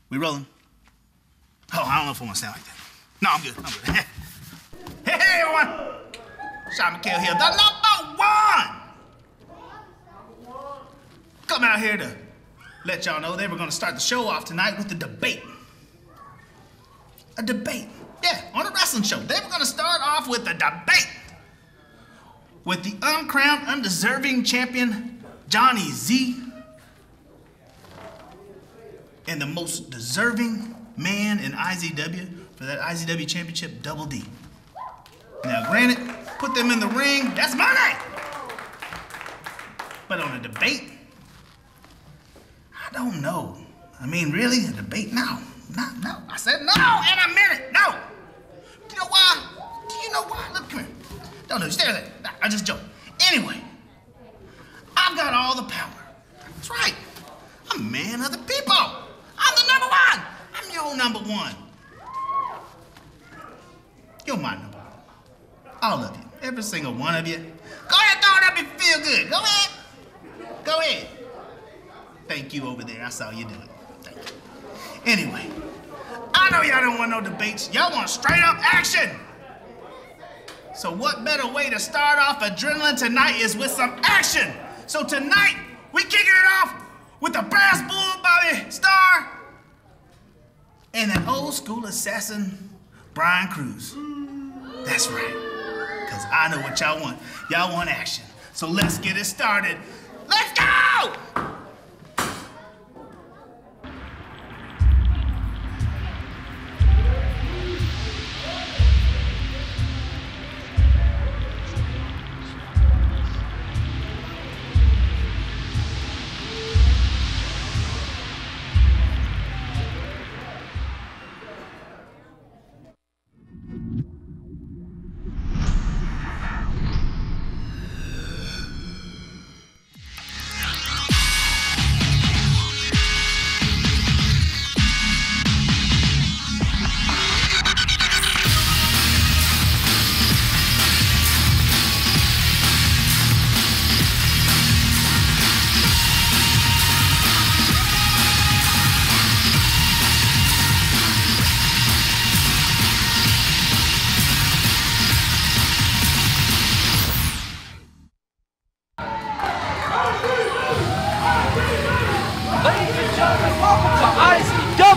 We rolling? Oh, I don't know if I want to sound like that. No, I'm good. I'm good. Hey, everyone! Sean McHale here, the number one! Come out here to let y'all know they were going to start the show off tonight with a debate. A debate. Yeah, on a wrestling show. They were going to start off with a debate with the uncrowned, undeserving champion, Johnny Z, and the most deserving man in IZW for that IZW championship, Double D. Now, granted, put them in the ring, that's money! But on a debate, I don't know. I mean, really, a debate? No. No. I said no, and I meant it. No. You know why? Do you know why? Look, come here. Don't do it. Stare there. I just joke. Anyway, I've got all the power. That's right. I'm a man of the people. I'm the number one. I'm your number one. You're my number one. All of you. Every single one of you. Go ahead, throw it up and feel good. Go ahead. Go ahead. Thank you over there. I saw you do it. Thank you. Anyway, I know y'all don't want no debates. Y'all want straight up action. So what better way to start off Adrenaline tonight is with some action. So tonight, we kicking it off with the brass bull Bobby Starr and that old school assassin, Brian Cruz. That's right, because I know what y'all want. Y'all want action. So let's get it started. Let's go!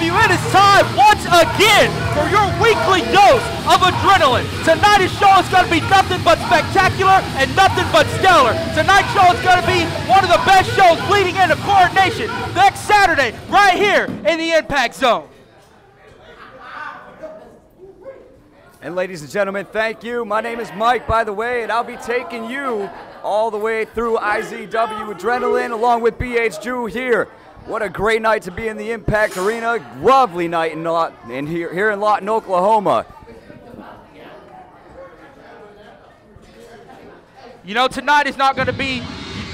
It is time once again for your weekly dose of adrenaline. Tonight's show is going to be nothing but spectacular and nothing but stellar. Tonight's show is going to be one of the best shows leading into Coronation next Saturday right here in the Impact Zone. And ladies and gentlemen, thank you. My name is Mike, by the way, and I'll be taking you all the way through IZW Adrenaline along with BH Drew here. What a great night to be in the Impact Arena. Lovely night here in Lawton, Oklahoma. You know, tonight is not going to be,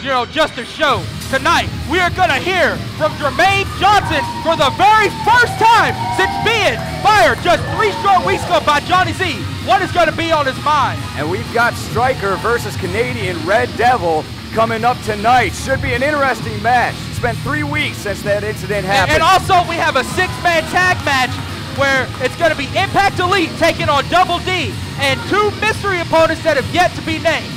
just a show. Tonight, we are going to hear from Jermaine Johnson for the very first time since being fired just 3 short weeks ago by Johnny Z. What is going to be on his mind? And we've got Stryker versus Canadian Red Devil coming up tonight. Should be an interesting match. It's been 3 weeks since that incident happened. And also we have a 6-man tag match where it's going to be Impact Elite taking on Double D and 2 mystery opponents that have yet to be named.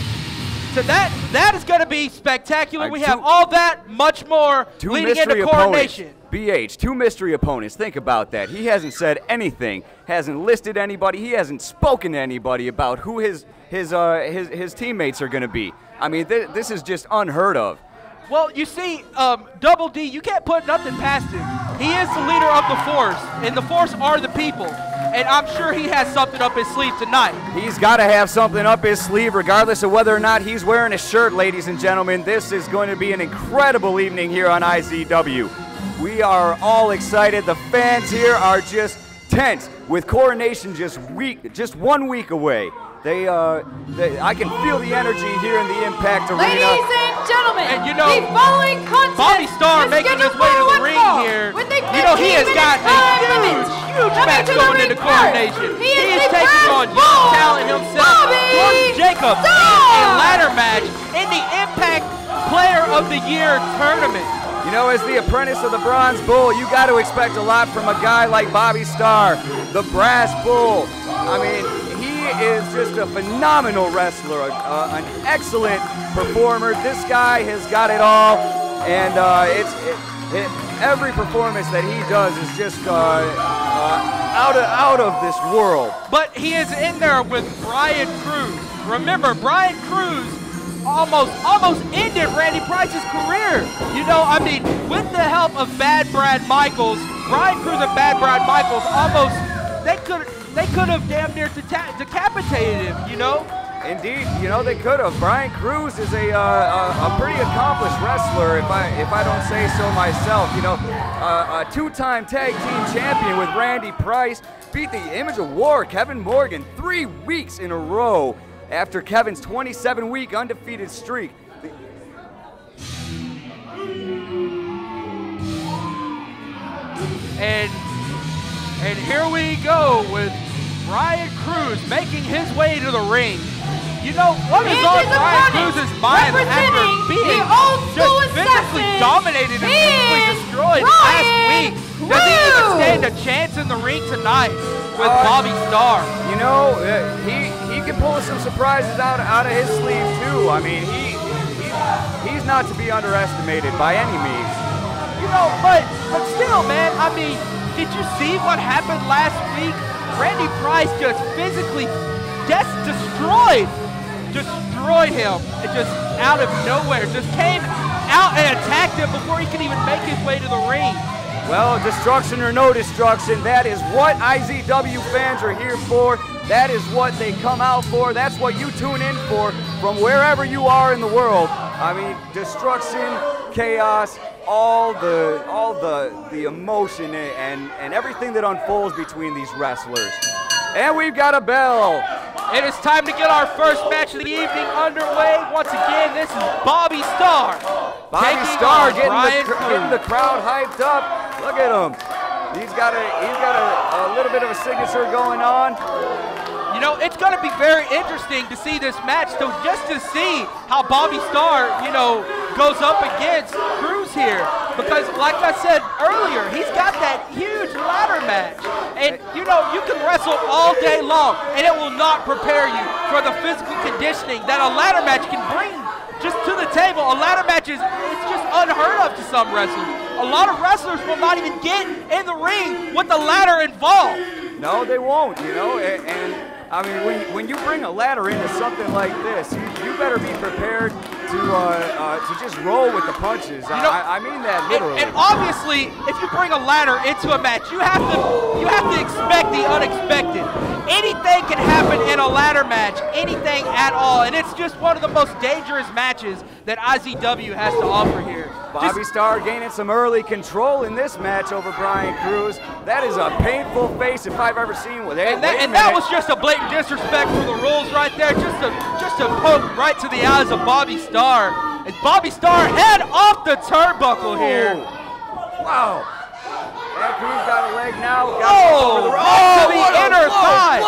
So that is going to be spectacular. We have all that, much more leading into Coronation. BH, 2 mystery opponents. Think about that. He hasn't said anything, hasn't listed anybody, he hasn't spoken to anybody about who his teammates are going to be. I mean, this is just unheard of. Well, you see, Double D, you can't put nothing past him. He is the leader of the Force, and the Force are the people. And I'm sure he has something up his sleeve tonight. He's got to have something up his sleeve, regardless of whether or not he's wearing a shirt, ladies and gentlemen. This is going to be an incredible evening here on IZW. We are all excited. The fans here are just tense with Coronation just 1 week away. I can feel the energy here in the Impact Arena. Ladies and gentlemen, and the following contest Bobby Starr making his way to the ring here. He has got a huge match going into Coronation. He is taking on young talent himself, Jordan Jacobs, in a ladder match in the Impact Player of the Year tournament. You know, as the apprentice of the Bronze Bull, you got to expect a lot from a guy like Bobby Starr, the Brass Bull. I mean, he is just a phenomenal wrestler, an excellent performer. This guy has got it all, and every performance that he does is just out of this world. But he is in there with Brian Cruz. Remember, Brian Cruz almost ended Randy Price's career. You know, I mean, with the help of Bad Brad Michaels, Brian Cruz and Bad Brad Michaels they could have damn near decapitated him, you know? Indeed, you know, they could have. Brian Cruz is a pretty accomplished wrestler, if I don't say so myself. You know, a two-time tag team champion with Randy Price, beat the Image of War, Kevin Morgan, 3 weeks in a row after Kevin's 27-week undefeated streak. And here we go with Brian Cruz making his way to the ring. You know, what is on Brian Cruz's mind after being just physically dominated and physically destroyed last week? Does he even stand a chance in the ring tonight with Bobby Starr? You know, he can pull some surprises out of his sleeve too. I mean, he's not to be underestimated by any means. You know, but still, man, I mean, did you see what happened last week? Randy Price just physically destroyed him, and just out of nowhere, just came out and attacked him before he could even make his way to the ring. Well, destruction or no destruction, that is what IZW fans are here for. That is what they come out for. That's what you tune in for from wherever you are in the world. I mean, destruction, chaos, all the emotion and everything that unfolds between these wrestlers. And we've got a bell. It is time to get our first match of the evening underway. Once again, this is Bobby Starr. Bobby Starr getting the crowd hyped up. Look at him. He's got a little bit of a signature going on. You know, it's going to be very interesting to see this match, just to see how Bobby Starr, you know, goes up against Cruz here. Because, like I said earlier, he's got that huge ladder match. And, you know, you can wrestle all day long, and it will not prepare you for the physical conditioning that a ladder match can bring just to the table. A ladder match it's just unheard of to some wrestlers. A lot of wrestlers will not even get in the ring with the ladder involved. No, they won't, you know, and I mean, when you bring a ladder into something like this, you better be prepared to just roll with the punches. You know, I mean that literally. And obviously, if you bring a ladder into a match, you have to expect the unexpected. Anything can happen in a ladder match, anything at all, and it's just one of the most dangerous matches that IZW has to offer here. Bobby Starr gaining some early control in this match over Brian Cruz. That is a painful face if I've ever seen one. And that was just a blatant disrespect for the rules right there, just a poke right to the eyes of Bobby Starr. And Bobby Starr head off the turnbuckle here. Wow. And Cruz got a leg now. To the inner thigh.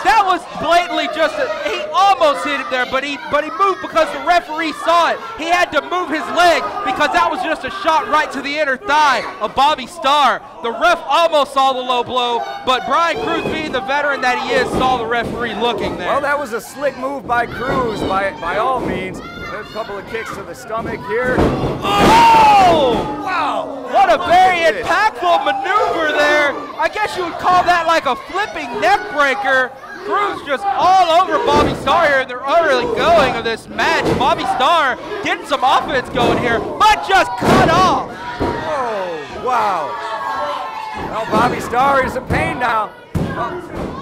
That was blatantly just he almost hit it there, but he moved because the referee saw it. He had to move his leg because that was just a shot right to the inner thigh of Bobby Starr. The ref almost saw the low blow, but Brian Cruz, being the veteran that he is, saw the referee looking there. Well, that was a slick move by Cruz by all means. A couple of kicks to the stomach here. Oh! Wow! What a very impactful maneuver there. I guess you would call that like a flipping neck breaker. Cruz just all over Bobby Starr here in the early going of this match. Bobby Starr getting some offense going here, but just cut off. Oh, wow. Well, Bobby Starr is in pain now.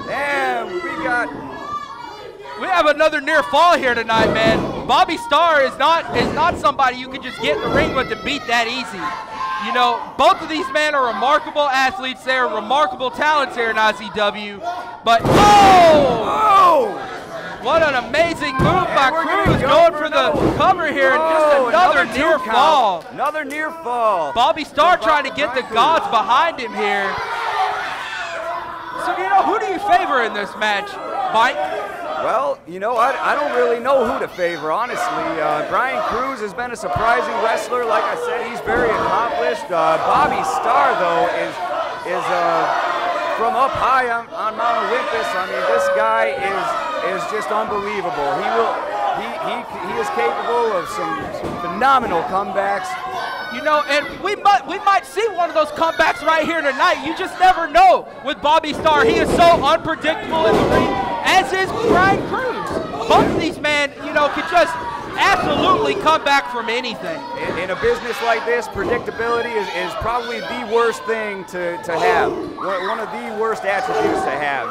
And we have another near fall here tonight, man. Bobby Starr is not somebody you can just get in the ring with and beat that easy. You know, both of these men are remarkable athletes. They are remarkable talents here in IZW. But, what an amazing move by Cruz, going for the cover here, and just another near fall. Another near fall. Bobby Starr trying to get the gods behind him here. So, you know, who do you favor in this match, Mike? Well, you know, I don't really know who to favor, honestly. Brian Cruz has been a surprising wrestler. Like I said, he's very accomplished. Bobby Starr, though, is from up high on Mount Olympus. I mean, this guy is just unbelievable. He is capable of some phenomenal comebacks. You know, and we might see one of those comebacks right here tonight. You just never know with Bobby Starr. He is so unpredictable in the ring, as is Brian Cruz. Both of these men, you know, could just absolutely come back from anything. In a business like this, predictability is probably the worst thing to have. One of the worst attributes to have.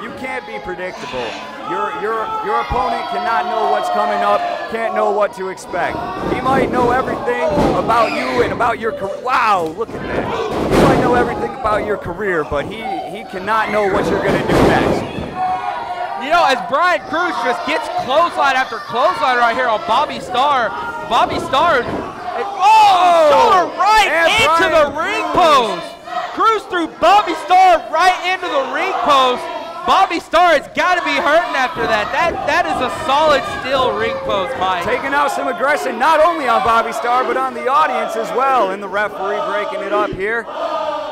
You can't be predictable. Your opponent cannot know what's coming up, can't know what to expect. He might know everything about you and about your career. Wow, look at that. He might know everything about your career, but he cannot know what you're going to do next. You know, as Brian Cruz just gets clothesline after clothesline right here on Bobby Starr, shoulder right into the ring post. Cruz threw Bobby Starr right into the ring post. Bobby Starr has got to be hurting after that. That is a solid steel ring post, Mike. Taking out some aggression not only on Bobby Starr, but on the audience as well, and the referee breaking it up here.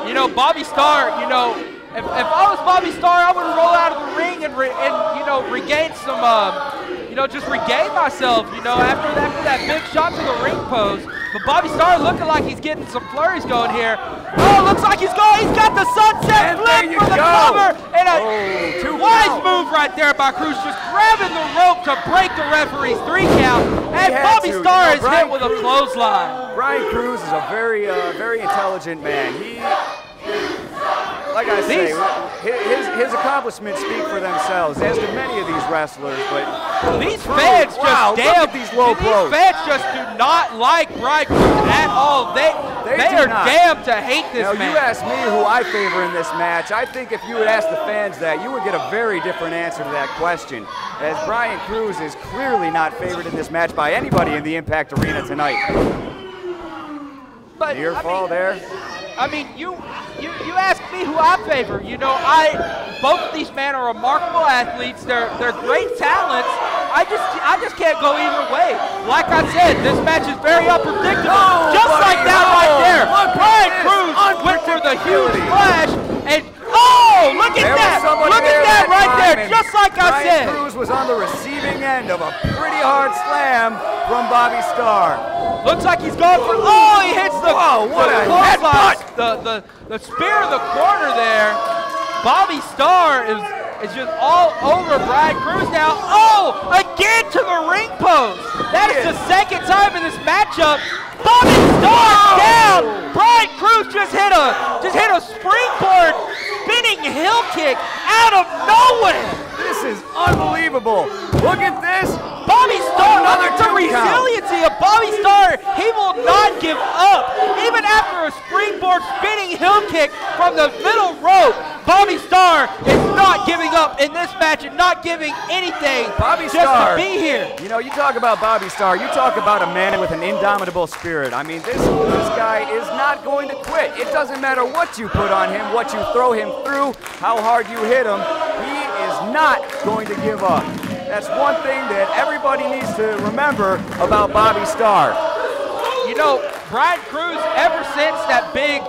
You know, Bobby Starr, you know, if I was Bobby Starr, I would roll out of the ring and you know, regain some, you know, just regain myself, you know, after that big shot to the ring post. But Bobby Starr looking like he's getting some flurries going here. Oh, looks like he's got the sunset flip for the cover. And a wise move right there by Cruz, just grabbing the rope to break the referee's 3 count. And Bobby Starr is hit with a clothesline. Brian Cruz is a very intelligent man. Like I say, his accomplishments speak for themselves, as do many of these wrestlers. But these fans these fans just do not like Brian Cruz at all. They are damned to hate this man. Now, you asked me who I favor in this match. I think if you would ask the fans that, you would get a very different answer to that question, as Brian Cruz is clearly not favored in this match by anybody in the Impact Arena tonight. But Near fall there. I mean, you ask me who I favor. You know, both of these men are remarkable athletes. They're great talents. I just can't go either way. Like I said, this match is very unpredictable. Just like that right there. Brian Cruz went for the huge splash, and look at that! Look at that right there, just like I said. Brian Cruz was on the receiving end of a pretty hard slam from Bobby Starr. Looks like he's going for, he hits the the spear in the corner there. Bobby Starr is just all over Brian Cruz now. Again to the ring post. That is the second time in this matchup. Bobby Starr down. Brian Cruz just hit a springboard spinning heel kick out of nowhere. This is unbelievable. Look at this. Bobby Starr, the resiliency of Bobby Starr, he will not give up. Even after a springboard spinning heel kick from the middle rope, Bobby Starr is not giving up in this match and not giving anything just to be here. You know, you talk about Bobby Starr, you talk about a man with an indomitable spirit. I mean, this guy is not going to quit. It doesn't matter what you put on him, what you throw him through, how hard you hit him. He is not going to give up. That's one thing that everybody needs to remember about Bobby Starr. You know, Brian Cruz, ever since that big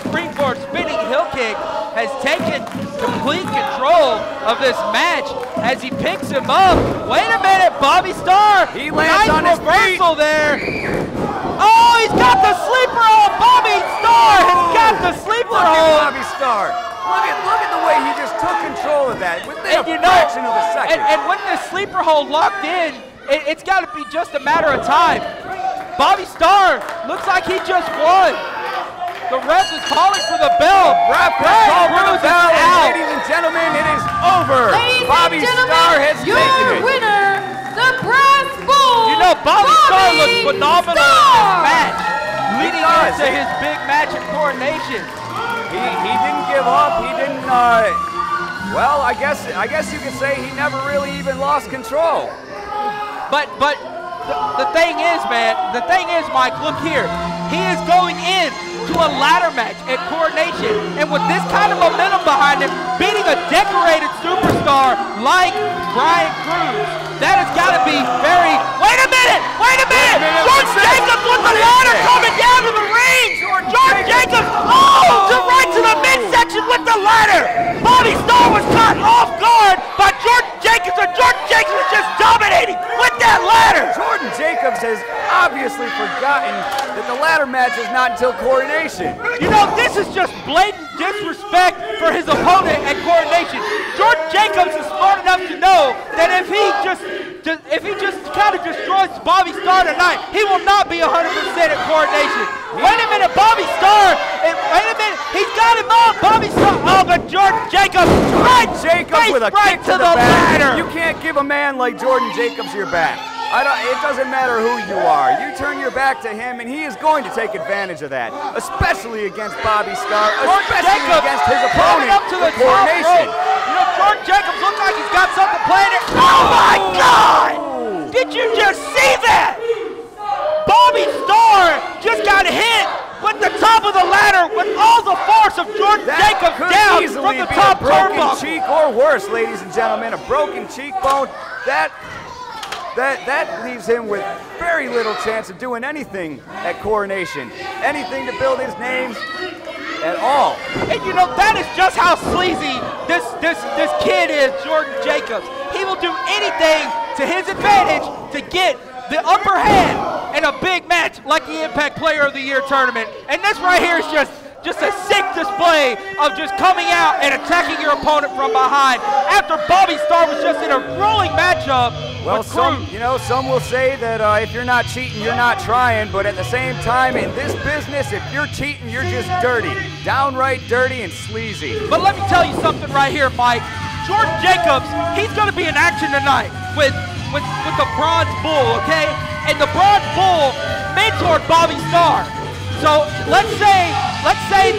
springboard spinning heel kick, has taken complete control of this match as he picks him up. Wait a minute, Bobby Starr. He lands on his reversal there. Oh, he's got the sleeper hold. Bobby Starr has got the sleeper hold. Bobby Starr. Look at the way he just took control of that within a fraction of a second. And when the sleeper hold locked in, it's got to be just a matter of time. Bobby Starr looks like he just won. The ref is calling for the bell. Ref has called for the bell. Ladies and gentlemen, it is over. Bobby Starr has taken it. Winner, the Brass Bull. You know, Bobby Starr looks phenomenal in this match, leading into his big match at Coronation. He didn't give up. He didn't. Well, I guess you could say he never really even lost control. But the thing is, man, Mike, look here. He is going in to a ladder match at Coronation, and with this kind of momentum behind him, beating a decorated superstar like Brian Cruz, that has got to be very... Wait a minute! George Jacobs with the ladder coming down to the ring! George Jacobs, right to the midsection with the ladder! Bobby Starr was caught off guard by George Jacobs, and George Jacobs is just dominating with that ladder! Jordan Jacobs has obviously forgotten that the ladder match is not until Coronation. You know, this is just blatant disrespect for his opponent at Coronation. George Jacobs is smart enough to know that if he just kind of destroys Bobby Starr tonight, he will not be 100% at Coronation. Wait a minute, Bobby Starr. Wait a minute, he's got him up. Bobby Starr. Oh, but George Jacobs. Jacobs with a kick to the back. You can't give a man like Jordan Jacobs your back. It doesn't matter who you are. You turn your back to him, and he is going to take advantage of that, especially against Bobby Starr, especially against his opponent, up to the Coronation. You know, George Jacobs looks like he's got something playing it. Oh, my God! Did you just see that? Bobby Starr just got hit with the top of the ladder with all the force of George Jacobs down from the top turnbuckle. Cheek or worse, ladies and gentlemen, a broken cheekbone. That leaves him with very little chance of doing anything at Coronation. Anything to build his name at all. And you know, that is just how sleazy this kid is, Jordan Jacobs. He will do anything to his advantage to get the upper hand in a big match like the Impact Player of the Year tournament. And this right here is just a sick display of just coming out and attacking your opponent from behind after Bobby Starr was just in a grueling matchup. Well, some will say that if you're not cheating, you're not trying, but at the same time, in this business, if you're cheating, you're just dirty. Downright dirty and sleazy. But let me tell you something right here, Mike. Jordan Jacobs, he's going to be in action tonight with the Bronze Bull, okay? And the Bronze Bull mentored Bobby Starr. So let's say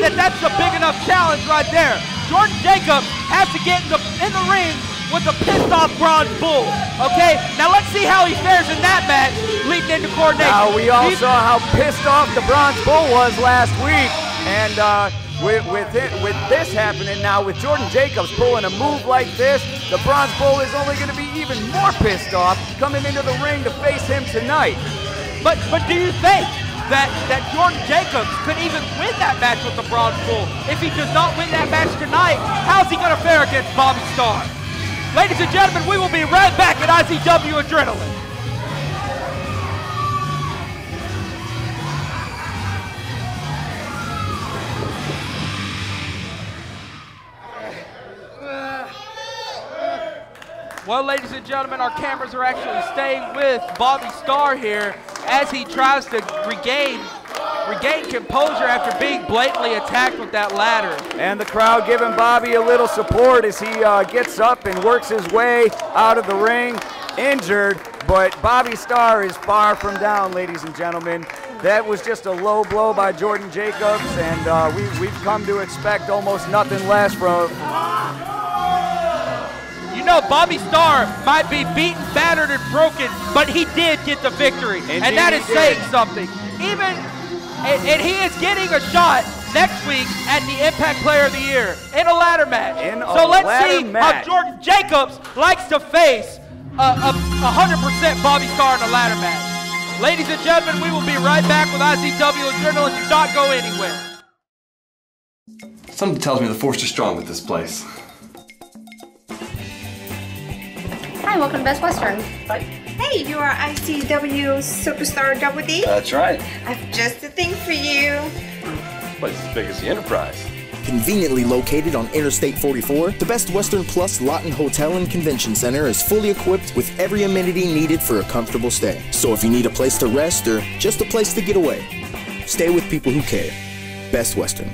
that that's a big enough challenge right there. Jordan Jacobs has to get in the ring with a pissed off Bronze Bull. Okay, now let's see how he fares in that match leading into Coronation. Now we all saw how pissed off the Bronze Bull was last week, and with this happening now, with Jordan Jacobs pulling a move like this, the Bronze Bull is only going to be even more pissed off coming into the ring to face him tonight. But do you think that Jordan Jacobs could even win that match with the Bronze Bull? If he does not win that match tonight, how's he going to fare against Bobby Starr? Ladies and gentlemen, we will be right back at IZW Adrenaline. Well, ladies and gentlemen, our cameras are actually staying with Bobby Starr here as he tries to regain composure after being blatantly attacked with that ladder. And the crowd giving Bobby a little support as he gets up and works his way out of the ring, injured, but Bobby Starr is far from down, ladies and gentlemen. That was just a low blow by Jordan Jacobs, and we've come to expect almost nothing less from... You know, Bobby Starr might be beaten, battered, and broken, but he did get the victory. Indeed, and that is saying something. And he is getting a shot next week at the Impact Player of the Year in a ladder match. So let's see how Jordan Jacobs likes to face 100% Bobby Starr in a ladder match. Ladies and gentlemen, we will be right back with IZW Adrenaline. Do not go anywhere. Something tells me the force is strong with this place. Hi, welcome to Best Western. Hi. Hey, you are IZW Superstar Double D? That's right. I've just the thing for you. This place is as big as the Enterprise. Conveniently located on Interstate 44, the Best Western Plus Lawton Hotel and Convention Center is fully equipped with every amenity needed for a comfortable stay. So if you need a place to rest or just a place to get away, stay with people who care. Best Western.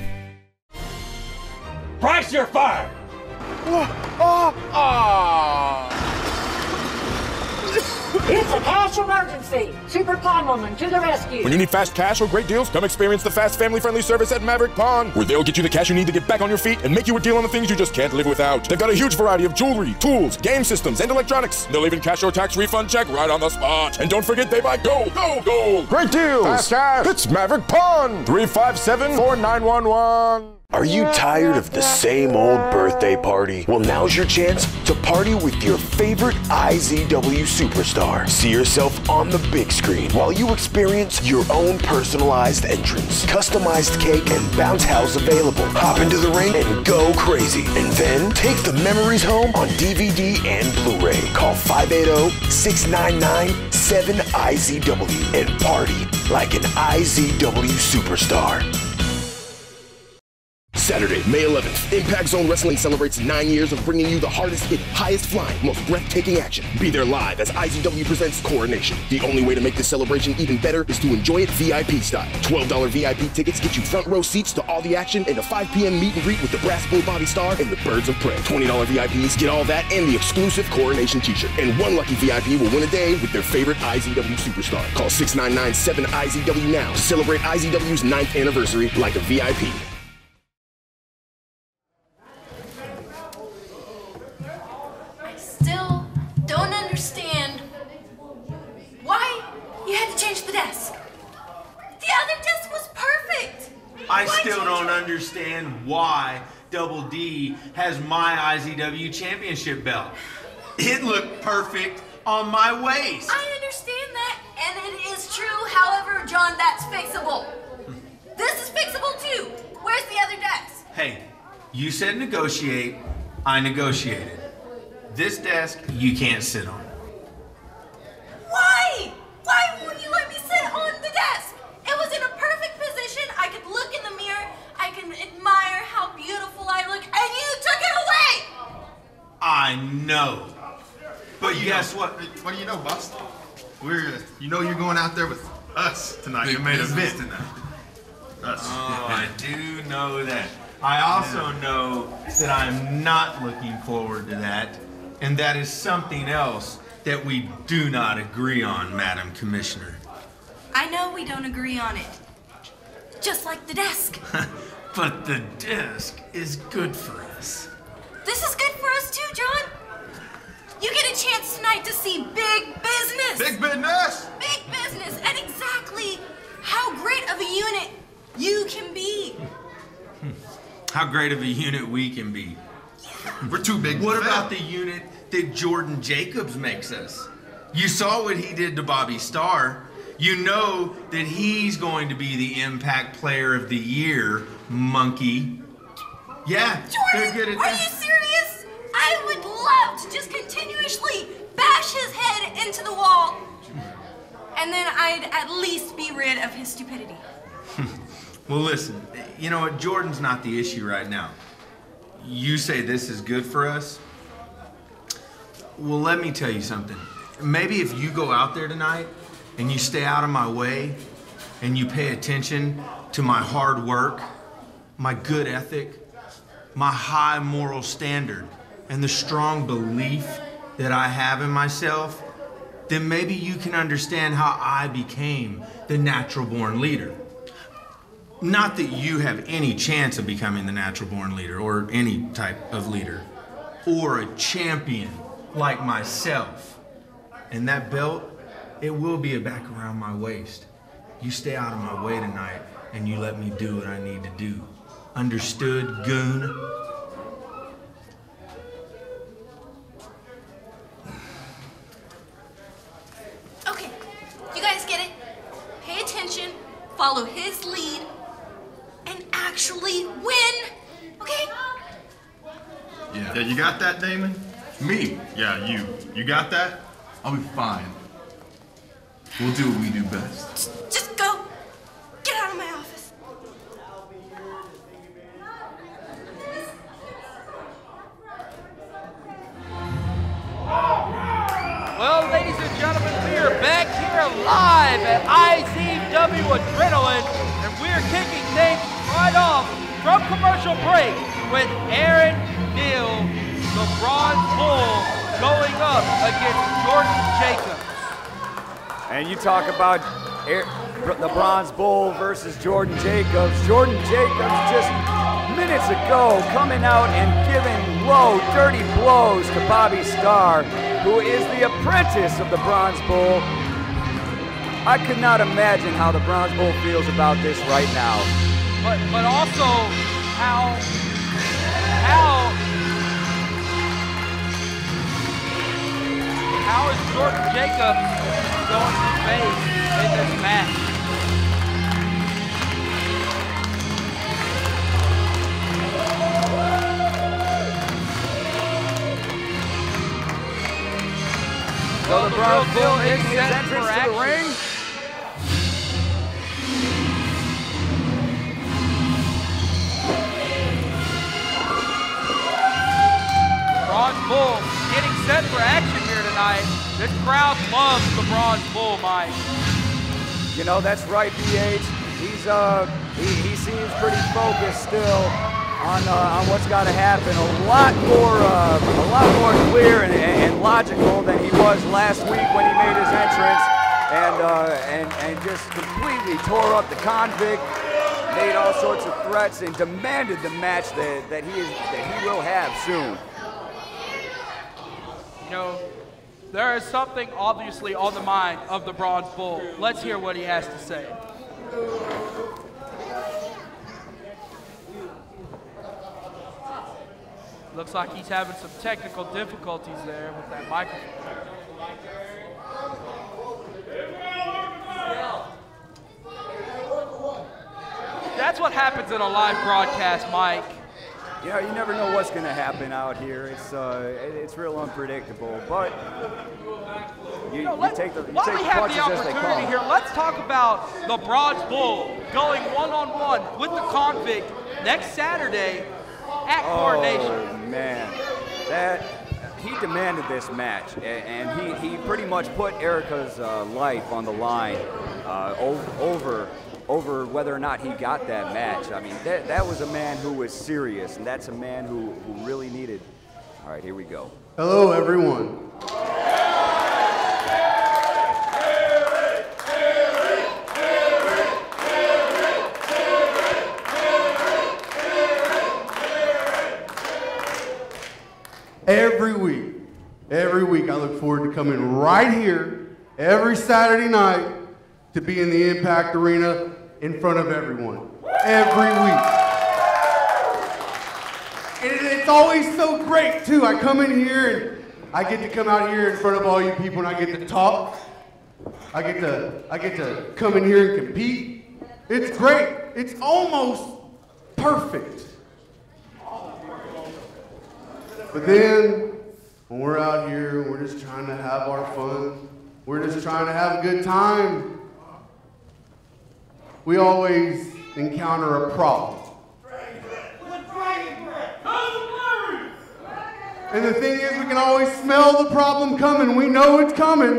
Price your fire! It's a cash emergency. Super Pawn Woman to the rescue. When you need fast cash or great deals, come experience the fast, family-friendly service at Maverick Pawn, where they'll get you the cash you need to get back on your feet and make you a deal on the things you just can't live without. They've got a huge variety of jewelry, tools, game systems, and electronics. They'll even cash your tax refund check right on the spot. And don't forget, they buy gold. Great deals. Fast cash. It's Maverick Pawn. 357-4911. Are you tired of the same old birthday party? Well, now's your chance to party with your favorite IZW superstar. See yourself on the big screen while you experience your own personalized entrance. Customized cake and bounce house available. Hop into the ring and go crazy. And then take the memories home on DVD and Blu-ray. Call 580-699-7IZW and party like an IZW superstar. Saturday, May 11th, Impact Zone Wrestling celebrates 9 years of bringing you the hardest hit, highest flying, most breathtaking action. Be there live as IZW presents Coronation. The only way to make this celebration even better is to enjoy it VIP style. $12 VIP tickets get you front row seats to all the action and a 5 p.m. meet and greet with the Brass Bull Bobby Starr and the Birds of Prey. $20 VIPs get all that and the exclusive Coronation t-shirt. And one lucky VIP will win a day with their favorite IZW superstar. Call 699-7IZW now to celebrate IZW's 9th anniversary like a VIP. Still don't understand why you had to change the desk. The other desk was perfect. I still don't understand why Double D has my IZW championship belt. It looked perfect on my waist. I understand that, and it is true. However, John, that's fixable. This is fixable too. Where's the other desk? Hey, you said negotiate, I negotiated. This desk, you can't sit on. Why? Why won't you let me sit on the desk? It was in a perfect position. I could look in the mirror. I can admire how beautiful I look, and you took it away! I know. But guess what? What do you know, boss? You know you're going out there with us tonight. You made a event tonight. Us. Oh, I do know that. I also know that I'm not looking forward to that. And that is something else that we do not agree on, Madam Commissioner. I know we don't agree on it. Just like the desk. But the desk is good for us. This is good for us too, John. You get a chance tonight to see big business. Big business! Big business, and exactly how great of a unit you can be. How great of a unit we can be. We're too big. What about the unit that Jordan Jacobs makes us? You saw what he did to Bobby Starr. You know that he's going to be the Impact Player of the Year, monkey. Yeah, Jordan, they're good at are you serious? I would love to just continuously bash his head into the wall. And then I'd at least be rid of his stupidity. Well, listen, you know what? Jordan's not the issue right now. You say this is good for us? Well, let me tell you something. Maybe if you go out there tonight and you stay out of my way and you pay attention to my hard work, my good ethic, my high moral standard, and the strong belief that I have in myself, then maybe you can understand how I became the natural-born leader. Not that you have any chance of becoming the natural-born leader or any type of leader or a champion like myself. And that belt, it will be back around my waist. You stay out of my way tonight and you let me do what I need to do. Understood, goon? Okay, you guys get it? Pay attention, follow his lead, and actually win, okay? Yeah, you got that, Damon? Me? Yeah, you. You got that? I'll be fine. We'll do what we do best. Just go. Get out of my office. Well, ladies and gentlemen, we are back here live at IZW Adrenaline, and we're kicking things right off from commercial break with Aaron Neal, the Bronze Bull, going up against Jordan Jacobs. And you talk about the Bronze Bull versus Jordan Jacobs. Jordan Jacobs just minutes ago coming out and giving low, dirty blows to Bobby Starr, who is the apprentice of the Bronze Bull. I could not imagine how the Bronze Bull feels about this right now. But also how is Jordan Jacobs going to face in this match? So the Bronze Bull making his entrance to the ring. Bronze Bull getting set for action here tonight. This crowd loves the Bronze Bull, Mike. You know, that's right, BH. He seems pretty focused still on what's got to happen. A lot more clear and logical than he was last week when he made his entrance, and just completely tore up the Convict, made all sorts of threats, and demanded the match that he will have soon. You know, there is something obviously on the mind of the Bronze Bull. Let's hear what he has to say. Looks like he's having some technical difficulties there with that microphone. That's what happens in a live broadcast, Mike. You know, you never know what's going to happen out here. It's real unpredictable, but you take the while we have the opportunity here, let's talk about the Bronze Bull going one-on-one with the Convict next Saturday at Coronation. Oh man, he demanded this match, and he pretty much put Erica's life on the line over whether or not he got that match. I mean, that was a man who was serious, and that's a man who really needed. All right, here we go. Hello, everyone. Every week I look forward to coming right here every Saturday night to be in the Impact Arena in front of everyone. Every week. And it's always so great too. I come in here and I get to come out here in front of all you people and I get to talk. I get to come in here and compete. It's great. It's almost perfect. But then, when we're out here, we're just trying to have our fun. We're just trying to have a good time. We always encounter a problem. And the thing is, we can always smell the problem coming. We know it's coming.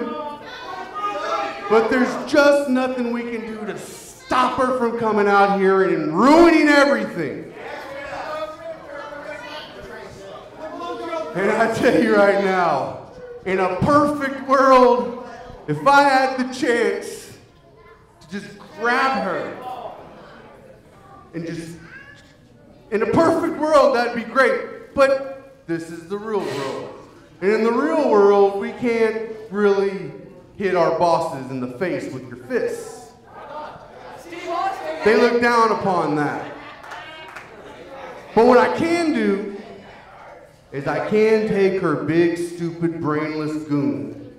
But there's just nothing we can do to stop her from coming out here and ruining everything. And I tell you right now, in a perfect world, if I had the chance to just grab her and just, in a perfect world, that'd be great. But this is the real world. And in the real world, we can't really hit our bosses in the face with your fists. They look down upon that. But what I can do is I can take her big, stupid, brainless goon.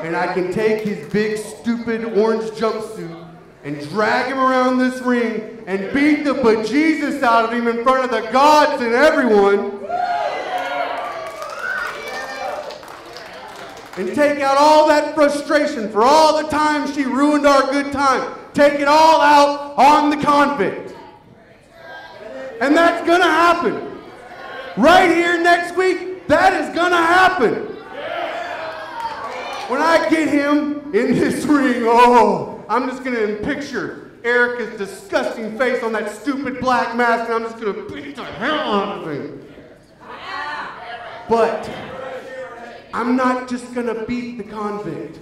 And I can take his big, stupid orange jumpsuit and drag him around this ring and beat the bejesus out of him in front of the gods and everyone. And take out all that frustration for all the time she ruined our good time. Take it all out on the Convict. And that's gonna happen. Right here next week, that is gonna happen. When I get him in this ring, oh, I'm just gonna picture Erica's disgusting face on that stupid black mask, and I'm just gonna beat the hell out of him. But I'm not just gonna beat the Convict.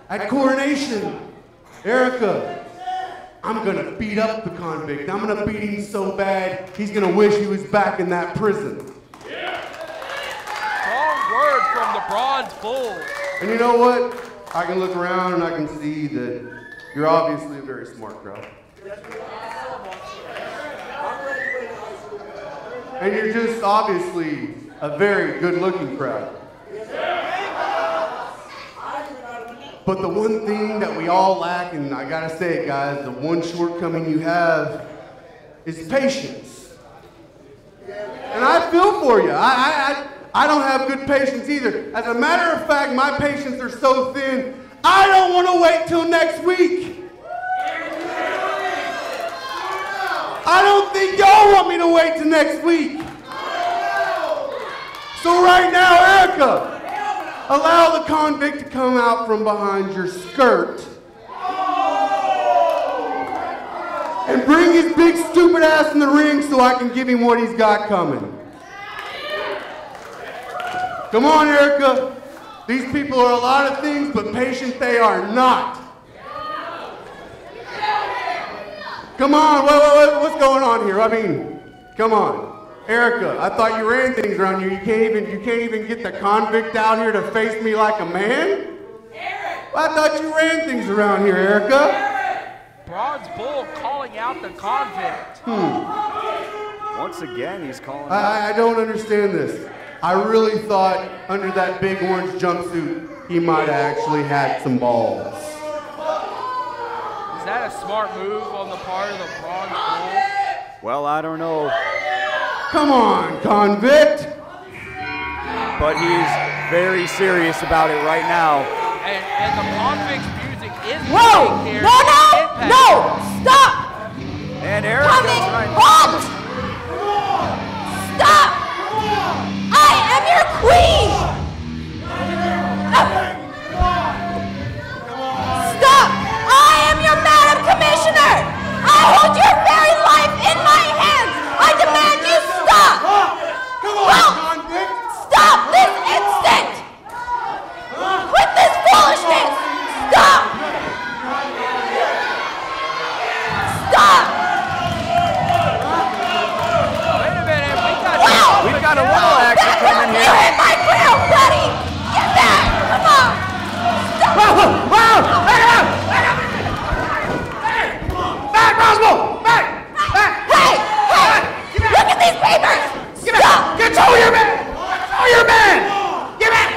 at Coronation. Erica, I'm gonna beat up the convict. I'm gonna beat him so bad, he's gonna wish he was back in that prison. Strong word from the Bronze Bull. And you know what? I can look around and I can see that you're obviously a very smart crowd. And you're just obviously a very good-looking crowd. But the one thing that we all lack, and I gotta say it, guys, the one shortcoming you have is patience. And I feel for you. I don't have good patience either. As a matter of fact, my patience are so thin, I don't want to wait till next week. I don't think y'all want me to wait till next week. So right now, Erica, allow the convict to come out from behind your skirt and bring his big stupid ass in the ring so I can give him what he's got coming. Come on, Erica. These people are a lot of things, but patient they are not. Come on, what's going on here? I mean, come on. Erica, I thought you ran things around here. You can't even get the convict out here to face me like a man? Well, I thought you ran things around here, Erica. Bronze Bull calling out the convict. Once again, he's calling I don't understand this. I really thought under that big orange jumpsuit, he might have actually had some balls. Is that a smart move on the part of the Bronze Bull? Well, I don't know. Come on, convict. But he's very serious about it right now. And the convict's music is Whoa! here. No! Stop! And Eric, Convict, halt! Stop! I am your queen! Stop! I am your Madam Commissioner! I hold your very life in my hands! I demand you stop! Come on, convict! Stop this instant! Quit this foolishness! Stop! Stop! Wait a minute, we've got a little action coming here. You're in my grill, buddy! Get back! Come on! Stop! Whoa! Back, Roswell! Back! Hey! Look at these papers! Stop! Control your man! Control your man! Get back!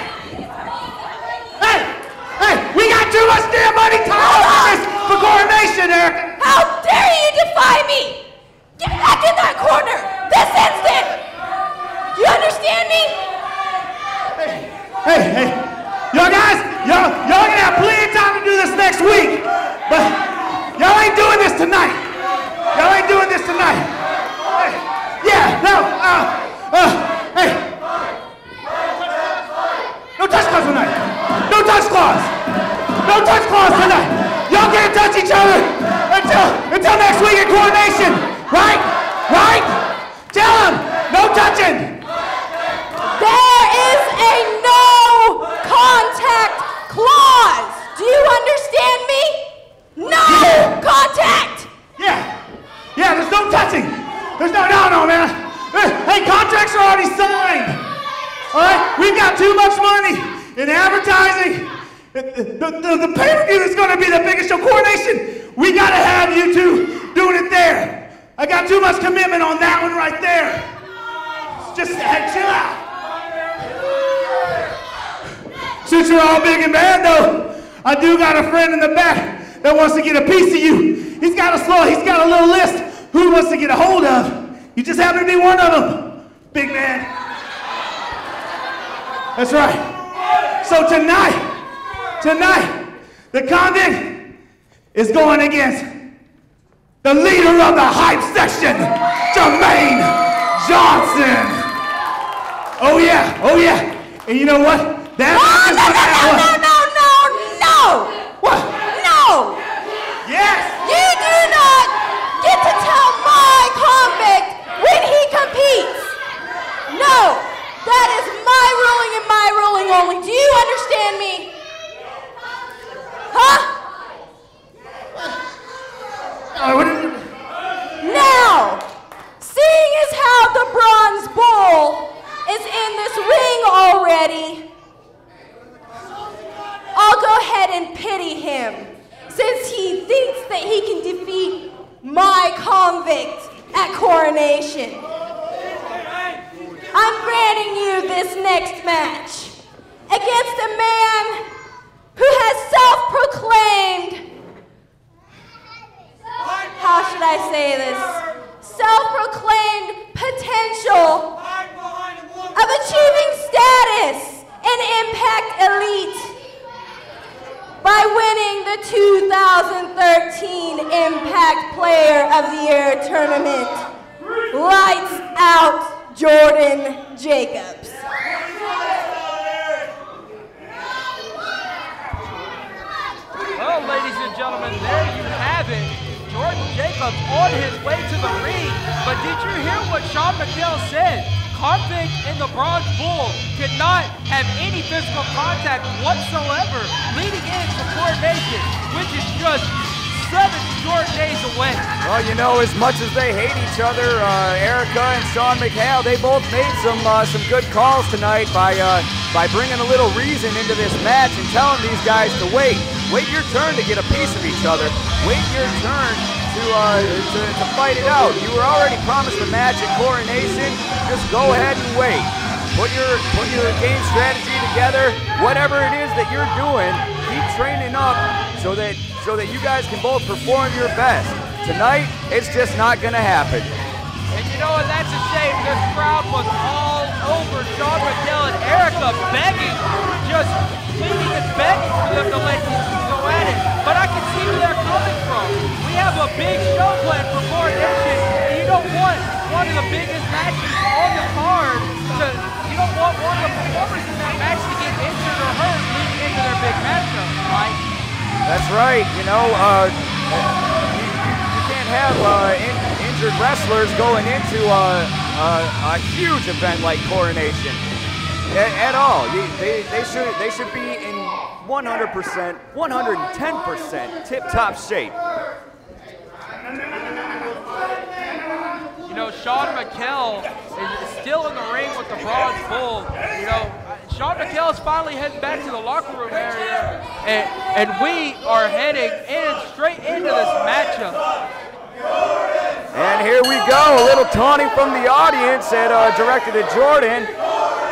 Hey! We got too much damn money time for coronation, Eric! How dare you defy me! Get back in that corner! This instant! You understand me? Hey! Y'all guys, y'all gonna have plenty of time to do this next week, but y'all ain't doing this tonight. Y'all ain't doing this tonight. Hey! No touch clause tonight. No touch clause. No touch clause tonight. Y'all can't touch each other until next week at coronation. Right? Tell them no touching. There is a no contact clause. Do you understand me? No contact. Yeah, there's no touching. There's no, man. Hey, contracts are already signed. All right, we've got too much money in advertising. The pay-per-view is going to be the biggest show. Coronation, we got to have you two doing it there. I got too much commitment on that one right there. Just chill out. Since you're all big and bad, though, I do got a friend in the back that wants to get a piece of you. He's got a little list who he wants to get a hold of. You just happen to be one of them, big man. That's right. So tonight, the convict is going against the leader of the hype section, Jermaine Johnson. Oh yeah. And you know what? No! What? No! Yes! You do not get to tell my convict when he competes! No! That is my ruling and my ruling only. Do you understand me? that he can defeat my convict at Coronation. I'm granting you this next match against a man who has self-proclaimed, how should I say this, self-proclaimed potential of achieving status in Impact Elite by winning the 2013 Impact Player of the Year tournament. Lights out, Jordan Jacobs. Well, ladies and gentlemen, there you have it. Jordan Jacobs on his way to the ring. But did you hear what Sean McHale said? Convict and the Bronze Bull could not have any physical contact whatsoever leading into Coronation, which is just 7 short days away. Well, you know, as much as they hate each other, Erica and Sean McHale, they both made some good calls tonight by bringing a little reason into this match and telling these guys to wait. Wait your turn to get a piece of each other. Wait your turn to fight it out. You were already promised a match at Coronation. Just go ahead and wait. Put your game strategy together. Whatever it is that you're doing, keep training up so that you guys can both perform your best. Tonight, it's just not gonna happen. And you know what, that's a shame. This crowd was all over Sean McHale and Erica begging, just pleading and begging for them to let these two go at it. But I can see where they're coming from. We have a big show planned for Coronation, and you don't want one of the biggest matches on the card you don't want one of the performers in that match to get injured or hurt leading into their big matchup, right? That's right. You know, you can't have injured wrestlers going into a huge event like Coronation at all. They should be in 100%, 110% tip-top shape. You know, Sean McHale is still in the ring with the Bronze Bull. You know, Sean McHale is finally heading back to the locker room area, and we are heading straight into this matchup. And here we go, a little taunting from the audience directed at Jordan.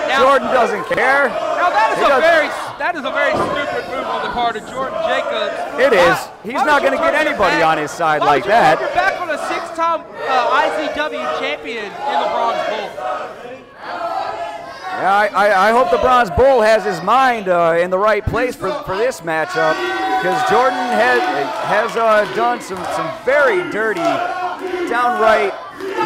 Now, Jordan doesn't care. Now that is a very stupid move on the part of Jordan Jacobs. It is. He's not going to get anybody on his side like that. You're back on a 6-time IZW champion in the Bronze Bull. Yeah, I hope the Bronze Bull has his mind in the right place for this matchup, because Jordan has done some very dirty, downright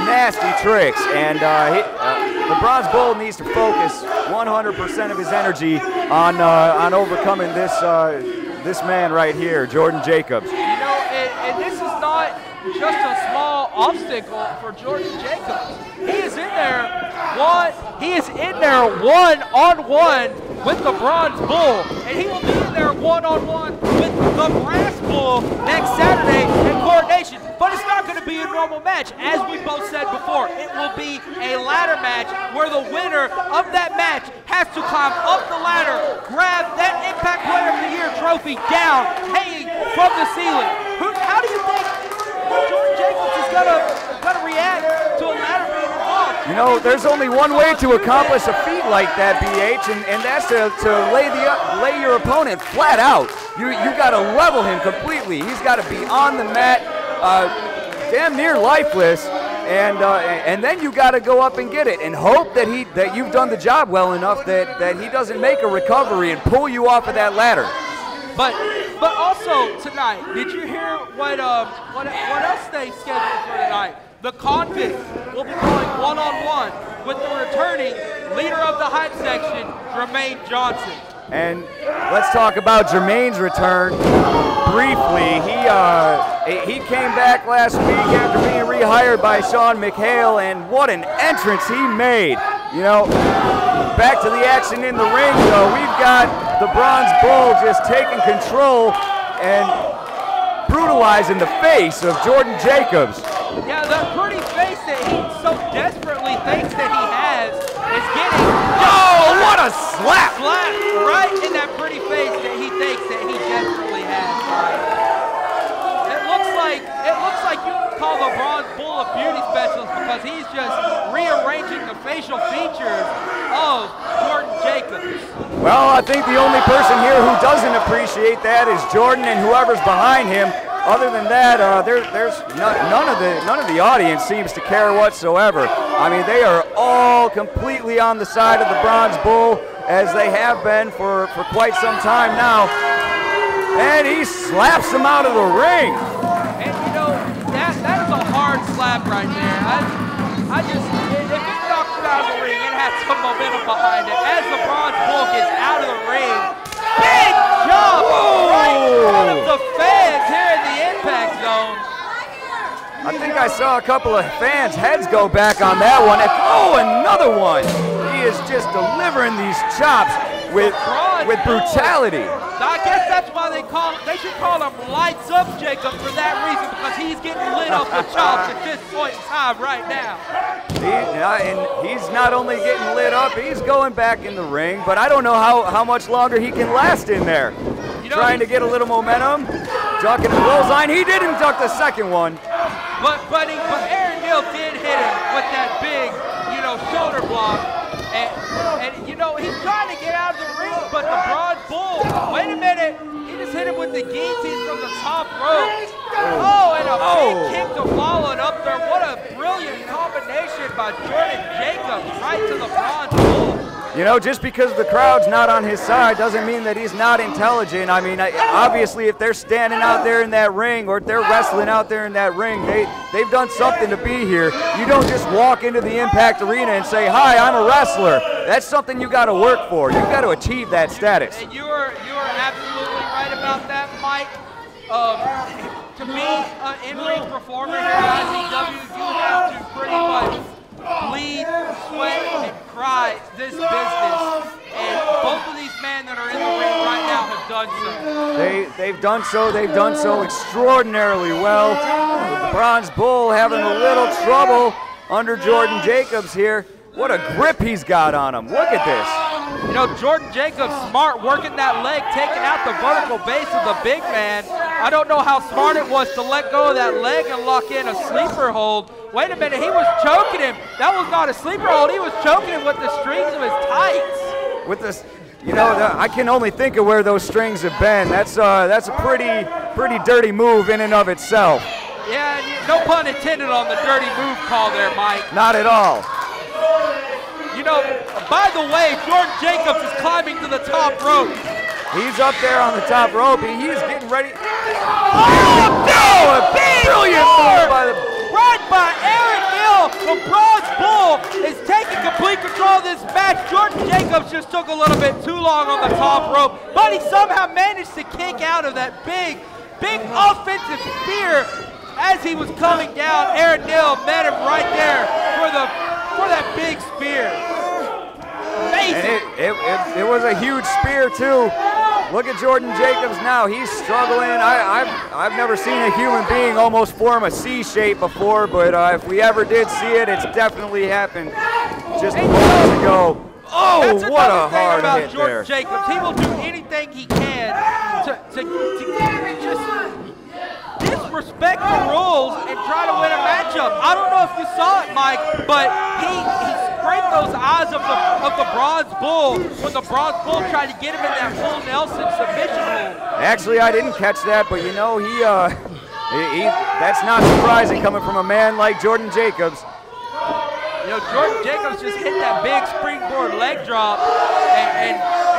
nasty tricks, and the Bronze Bull needs to focus 100% of his energy on overcoming this man right here, Jordan Jacobs. You know, and this is not just a small obstacle for Jordan Jacobs. He is in there one-on-one with the Bronze Bull, and he will be in there one-on-one with the Brass Bull next Saturday in Coronation. But it's not going to be a normal match. As we both said before, it will be a ladder match where the winner of that match has to climb up the ladder, grab that Impact Player of the Year trophy down, hanging from the ceiling. How do you think Jordan Jacobs is gonna react to a ladder being involved? You know, there's only one way to accomplish a feat like that, BH, and that's to lay your opponent flat out. You got to level him completely. He's got to be on the mat, damn near lifeless, and then you got to go up and get it and hope that you've done the job well enough that he doesn't make a recovery and pull you off of that ladder. But also tonight, did you hear what else they scheduled for tonight? The Convict will be going one-on-one with the returning leader of the hype section, Jermaine Johnson. And let's talk about Jermaine's return briefly. He came back last week after being rehired by Sean McHale, and what an entrance he made. You know, back to the action in the ring, though. We've got the Bronze Bull just taking control and brutalizing the face of Jordan Jacobs. Yeah, the pretty face that he so desperately thinks that he has is getting... Oh, what a slap! Slap right in that pretty face that he thinks that he desperately has. It looks call the Bronze Bull a beauty specialist because he's just rearranging the facial features of Jordan Jacobs. Well, I think the only person here who doesn't appreciate that is Jordan and whoever's behind him. Other than that, there's none of the audience seems to care whatsoever. I mean, they are all completely on the side of the Bronze Bull, as they have been for quite some time now. And he slaps him out of the ring. And you know, that is a hard slap right there. I just, if it knocks it out of the ring, it has some momentum behind it. As the Bronze Bull gets out of the ring, big jump right in front of the fans here in the Impact Zone. I think I saw a couple of fans' heads go back on that one. Oh, another one. He is just delivering these chops with brutality. I guess that's why they should call him Lights Up Jacob for that reason, because he's getting lit up with chops at this point in time right now. And he's not only getting lit up, he's going back in the ring, but I don't know how much longer he can last in there. Trying to get a little momentum, ducking the clothesline. He didn't duck the second one. But Aaron Hill did hit him with that big, shoulder block. And he's trying to get out of the ring, but the Bronze Bull, wait a minute, he just hit him with the guillotine from the top rope. Oh, and a big kick to follow it up there. What a brilliant combination by Jordan Jacobs right to the Bronze Bull. Just because the crowd's not on his side doesn't mean that he's not intelligent. I mean, obviously, if they're standing out there in that ring or if they're wrestling out there in that ring, they've done something to be here. You don't just walk into the Impact Arena and say, "Hi, I'm a wrestler." That's something you got to work for. You've got to achieve that status. And you are absolutely right about that, Mike. To be an in-ring performer here at IZW, you have to pretty much bleed, sweat, and cry this business. And both of these men that are in the ring right now have done so. They've done so extraordinarily well. With the Bronze Bull having a little trouble under Jordan Jacobs here. What a grip he's got on him. Look at this. Jordan Jacobs smart working that leg, taking out the vertical base of the big man. I don't know how smart it was to let go of that leg and lock in a sleeper hold. Wait a minute, he was choking him. That was not a sleeper hold. He was choking him with the strings of his tights. With this, I can only think of where those strings have been. That's a pretty dirty move in and of itself. Yeah, no pun intended on the dirty move call there, Mike. Not at all. By the way, Jordan Jacobs is climbing to the top rope. He's up there on the top rope. He's getting ready. Oh, no! A brilliant move right by Aaron Hill. The Bronze Bull is taking complete control of this match. Jordan Jacobs just took a little bit too long on the top rope, but he somehow managed to kick out of that big offensive spear as he was coming down. Aaron Hill met him right there for that big spear. It was a huge spear too. Look at Jordan Jacobs now. He's struggling. I've never seen a human being almost form a C shape before, but if we ever did see it, it's definitely happened just moments ago. Oh, what a hard hit Jordan there. Jacobs. He will do anything he can to just disrespect the rules and try to win a matchup. I don't know if you saw it, Mike, but he scraped those eyes of the Bronze Bull when the Bronze Bull tried to get him in that full Nelson submission hold. Actually, I didn't catch that, but that's not surprising coming from a man like Jordan Jacobs. Jordan Jacobs just hit that big springboard leg drop, and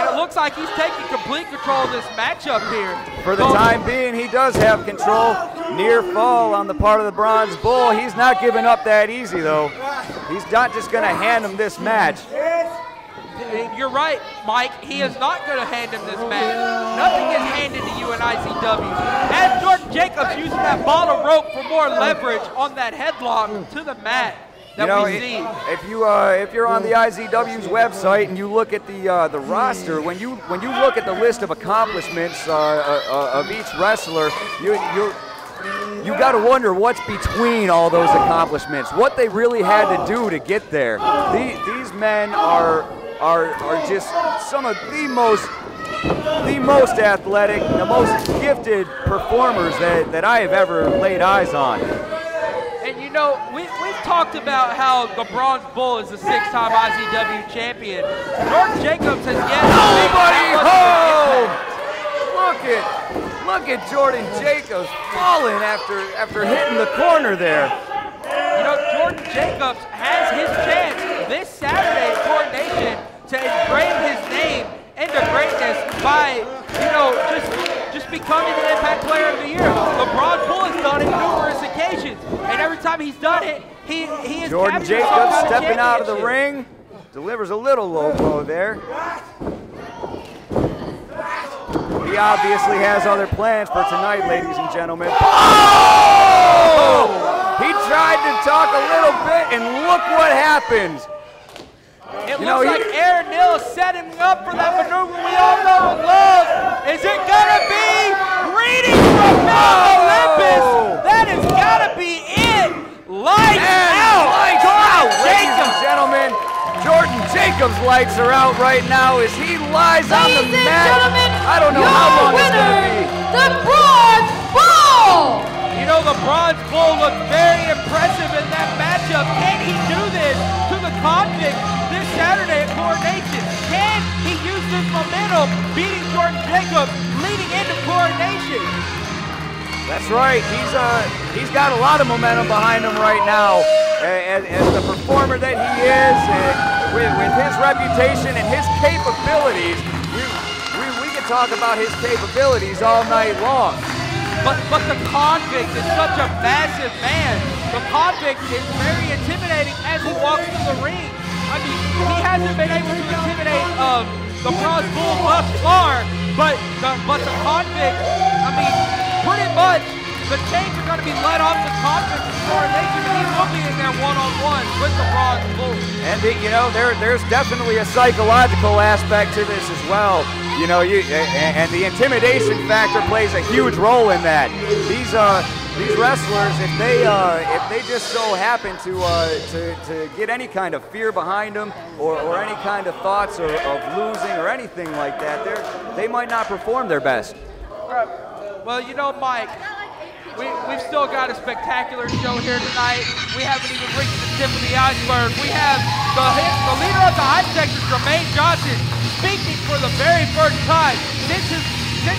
it looks like he's taking complete control of this matchup here. For the time being, he does have control. Near fall on the part of the Bronze Bull. He's not giving up that easy, though. He's not just going to hand him this match. You're right, Mike. He is not going to hand him this match. Nothing is handed to you in IZW. As Jordan Jacobs using that bottle rope for more leverage on that headlock to the mat. If you're on the IZW's website and you look at the roster, when you look at the list of accomplishments of each wrestler, you got to wonder what's between all those accomplishments, what they really had to do to get there. These men are just some of the most athletic, the most gifted performers that I have ever laid eyes on. know, we've talked about how the Bronze Bull is a 6-time IZW champion. Jordan Jacobs has yet to make Look at Jordan Jacobs falling after hitting the corner there. You know, Jordan Jacobs has his chance this Saturday at Coronation to engrave his name into greatness by, you know, just becoming the Impact Player of the Year. The Bronze Bull has done it numerous occasions, and every time he's done it, he is Jordan Jacobs stepping out of the ring, delivers a little low blow there. He obviously has other plans for tonight, ladies and gentlemen. Oh! He tried to talk a little bit, and look what happens. It looks like Aaron Neal is setting up for that maneuver we all know and love. Is it gonna be greeting from Mount Olympus? That has gotta be it. Lights out. Lights out, ladies and gentlemen. Jordan Jacobs' lights are out right now as he lies on the mat. I don't know how long it's gonna be. The Bronze Bull. You know, the Bronze Bull looked very impressive in that matchup. Can he do this to the Convict this Saturday at Coronation? Can he use this momentum, beating Jordan Jacobs, leading into Coronation? That's right. He's got a lot of momentum behind him right now. As the performer that he is, with his reputation and his capabilities, we can talk about his capabilities all night long. But the Convict is such a massive man. The Convict is very intimidating as he walks through the ring. I mean, he hasn't been able to intimidate the Bronze Bull thus far, but the Convict, I mean, pretty much the chains are going to be let off the Convict in Coronation, and he will be in there one-on-one with the Bronze Bull. And you know, there's definitely a psychological aspect to this as well. You know, and the intimidation factor plays a huge role in that. These wrestlers, if they just so happen to get any kind of fear behind them, or any kind of thoughts of losing or anything like that, they might not perform their best. Well, you know, Mike, we've still got a spectacular show here tonight. We haven't even reached the tip of the iceberg. We have the leader of the Hype Sector, Jermaine Johnson, speaking for the very first time since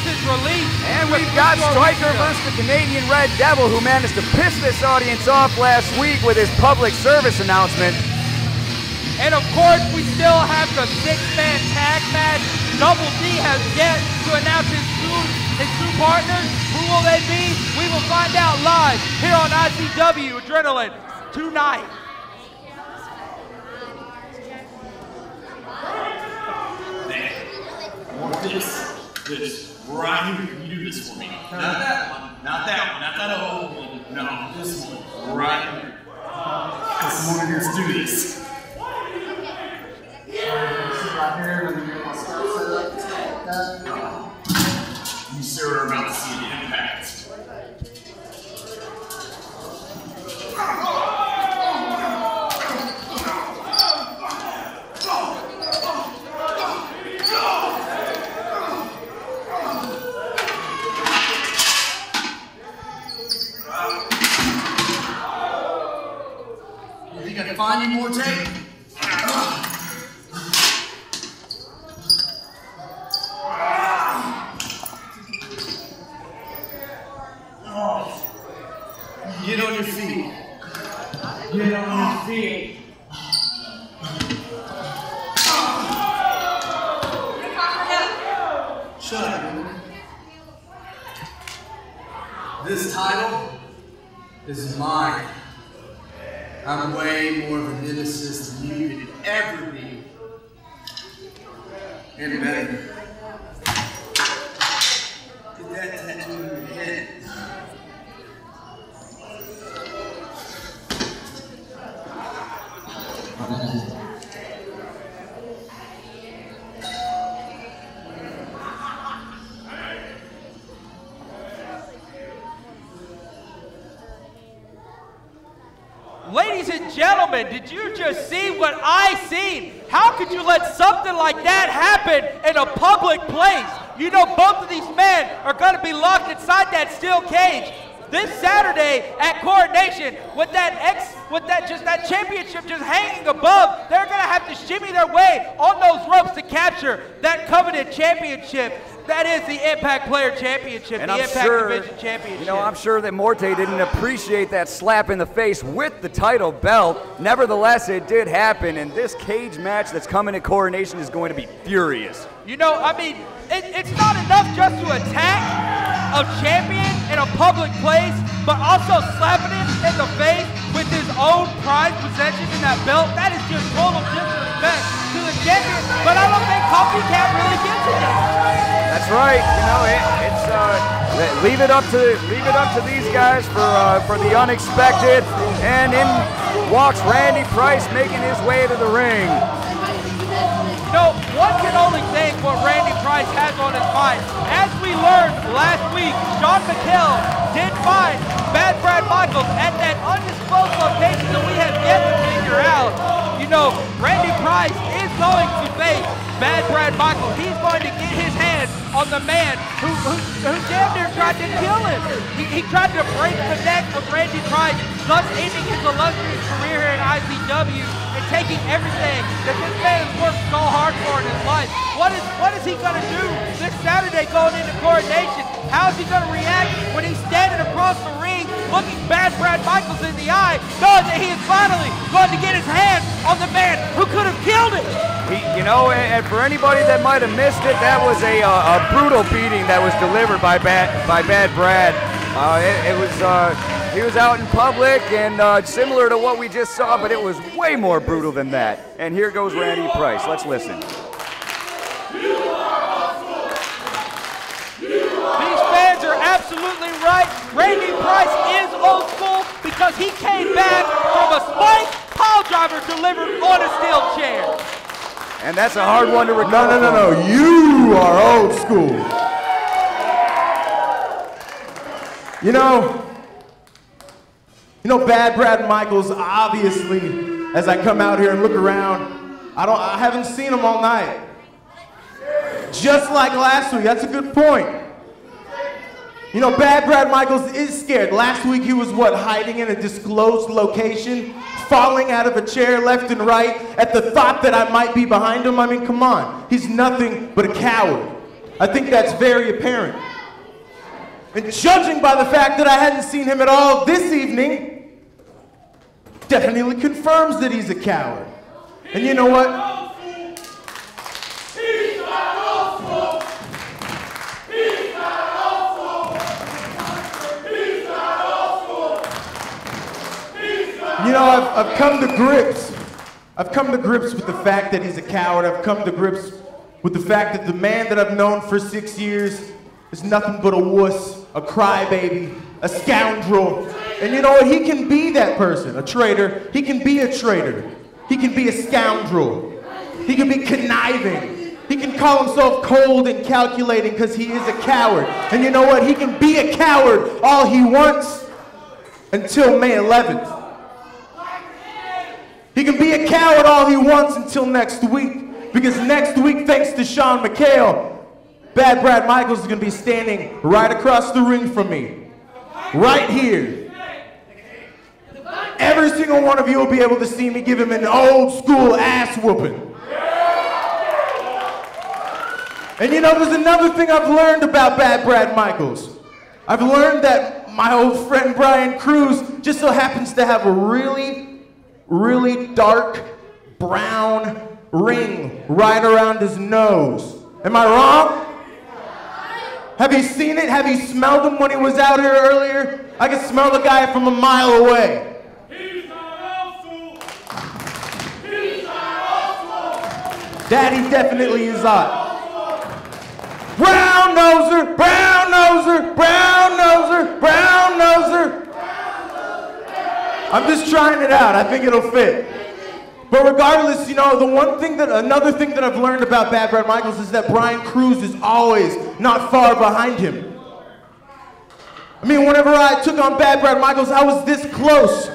his release. And we've got Striker versus the Canadian Red Devil, who managed to piss this audience off last week with his public service announcement. And of course, we still have the 6-man tag match. Double D has yet to announce his two partners. Who will they be? We will find out live here on IZW Adrenaline tonight. This right here. You do this for me. Not that one. Not that one. Not that old one. No, this one. Right here. Let's do this. You sir are about to see the impact. You think I can find any more tape? Get on your feet. Get on your feet. Shut up, woman. This title is mine. I'm way more of a nemesis than you could ever be. And better. Get that tattoo in your head. Ladies and gentlemen, did you just see what I seen? How could you let something like that happen in a public place? You know both of these men are going to be locked inside that steel cage. this Saturday at Coronation with that championship just hanging above. They're gonna have to shimmy their way on those ropes to capture that coveted championship. That is the Impact Player Championship, And the I'm Impact sure, Division Championship. You know, I'm sure that Morte didn't appreciate that slap in the face with the title belt. Nevertheless, it did happen, and this cage match that's coming at Coronation is going to be furious. You know, I mean, it's not enough just to attack a champion in a public place, but also slapping him in the face with his own prized possession in that belt. That is just total disrespect to the champion, but I don't think Copycat really gets it. That's right. You know, it's leave it up to these guys for the unexpected, and in walks Randy Price making his way to the ring. No, one can only think what Randy Price has on his mind. As we learned last week, Sean McHale did find Bad Brad Michaels at that undisclosed location that we have yet to figure out. You know, Randy Price is going to face Bad Brad Michaels. He's going to get his hands on the man who damn near tried to kill him. He tried to break the neck of Randy Price, thus ending his illustrious career here in IZW and taking everything that this man has worked so hard for in his life. What is he going to do this Saturday going into Coronation? How is he going to react when he's standing across the ring looking Bad Brad Michaels in the eye, knowing that he is finally going to get his hands on the man who could have killed him? You know, and for anybody that might have missed it, that was a brutal beating that was delivered by Bad Brad. He was out in public and similar to what we just saw, but it was way more brutal than that. And here goes Randy Price. Let's listen. These fans are absolutely right. Randy Price is old school because he came back from a spike pile driver delivered on a steel chair. And that's a hard one to recover. No. You are old school. You know, Bad Brad Michaels, obviously, as I come out here and look around, I haven't seen him all night. Just like last week, that's a good point. You know, Bad Brad Michaels is scared. Last week he was, hiding in a disclosed location, falling out of a chair left and right at the thought that I might be behind him. I mean, come on. He's nothing but a coward. I think that's very apparent. And judging by the fact that I hadn't seen him at all this evening, definitely confirms that he's a coward. And you know what? You know, I've come to grips with the fact that he's a coward. I've come to grips with the fact that the man that I've known for 6 years is nothing but a wuss, a crybaby, a scoundrel. And you know what? He can be that person, a traitor. He can be a traitor. He can be a scoundrel. He can be conniving. He can call himself cold and calculating because he is a coward. And you know what? He can be a coward all he wants until May 11th. He can be a coward all he wants until next week, because next week, thanks to Sean McHale, Bad Brad Michaels is going to be standing right across the ring from me, right here. Every single one of you will be able to see me give him an old school ass whooping. And you know, there's another thing I've learned about Bad Brad Michaels. I've learned that my old friend Brian Cruz just so happens to have a really dark brown ring right around his nose. Am I wrong? Have you seen it? Have you smelled him when he was out here earlier? I could smell the guy from a mile away. Daddy definitely is hot. Brown noser, brown noser, brown noser, brown noser. I'm just trying it out. I think it'll fit. But regardless, you know, another thing that I've learned about Bad Brad Michaels is that Brian Cruz is always not far behind him. I mean, whenever I took on Bad Brad Michaels, I was this close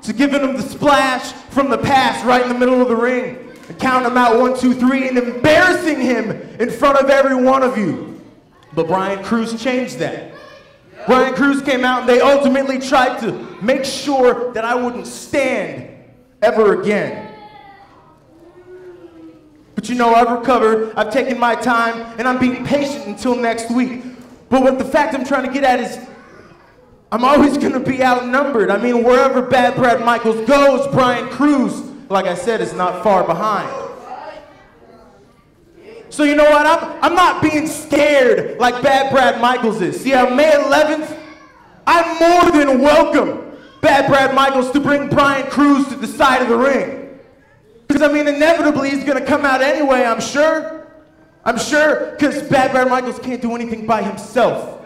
to giving him the splash from the past right in the middle of the ring and counting him out 1, 2, 3 and embarrassing him in front of every one of you. But Brian Cruz changed that. Brian Cruz came out and they ultimately tried to make sure that I wouldn't stand ever again. But you know, I've recovered, I've taken my time, and I'm being patient until next week. But what the fact I'm trying to get at is, I'm always gonna be outnumbered. I mean, wherever Bad Brad Michaels goes, Brian Cruz, like I said, is not far behind. So you know what, I'm not being scared like Bad Brad Michaels is. See, on May 11th, I'm more than welcome Bad Brad Michaels to bring Brian Cruz to the side of the ring. Because, I mean, inevitably he's going to come out anyway, I'm sure. I'm sure, because Bad Brad Michaels can't do anything by himself.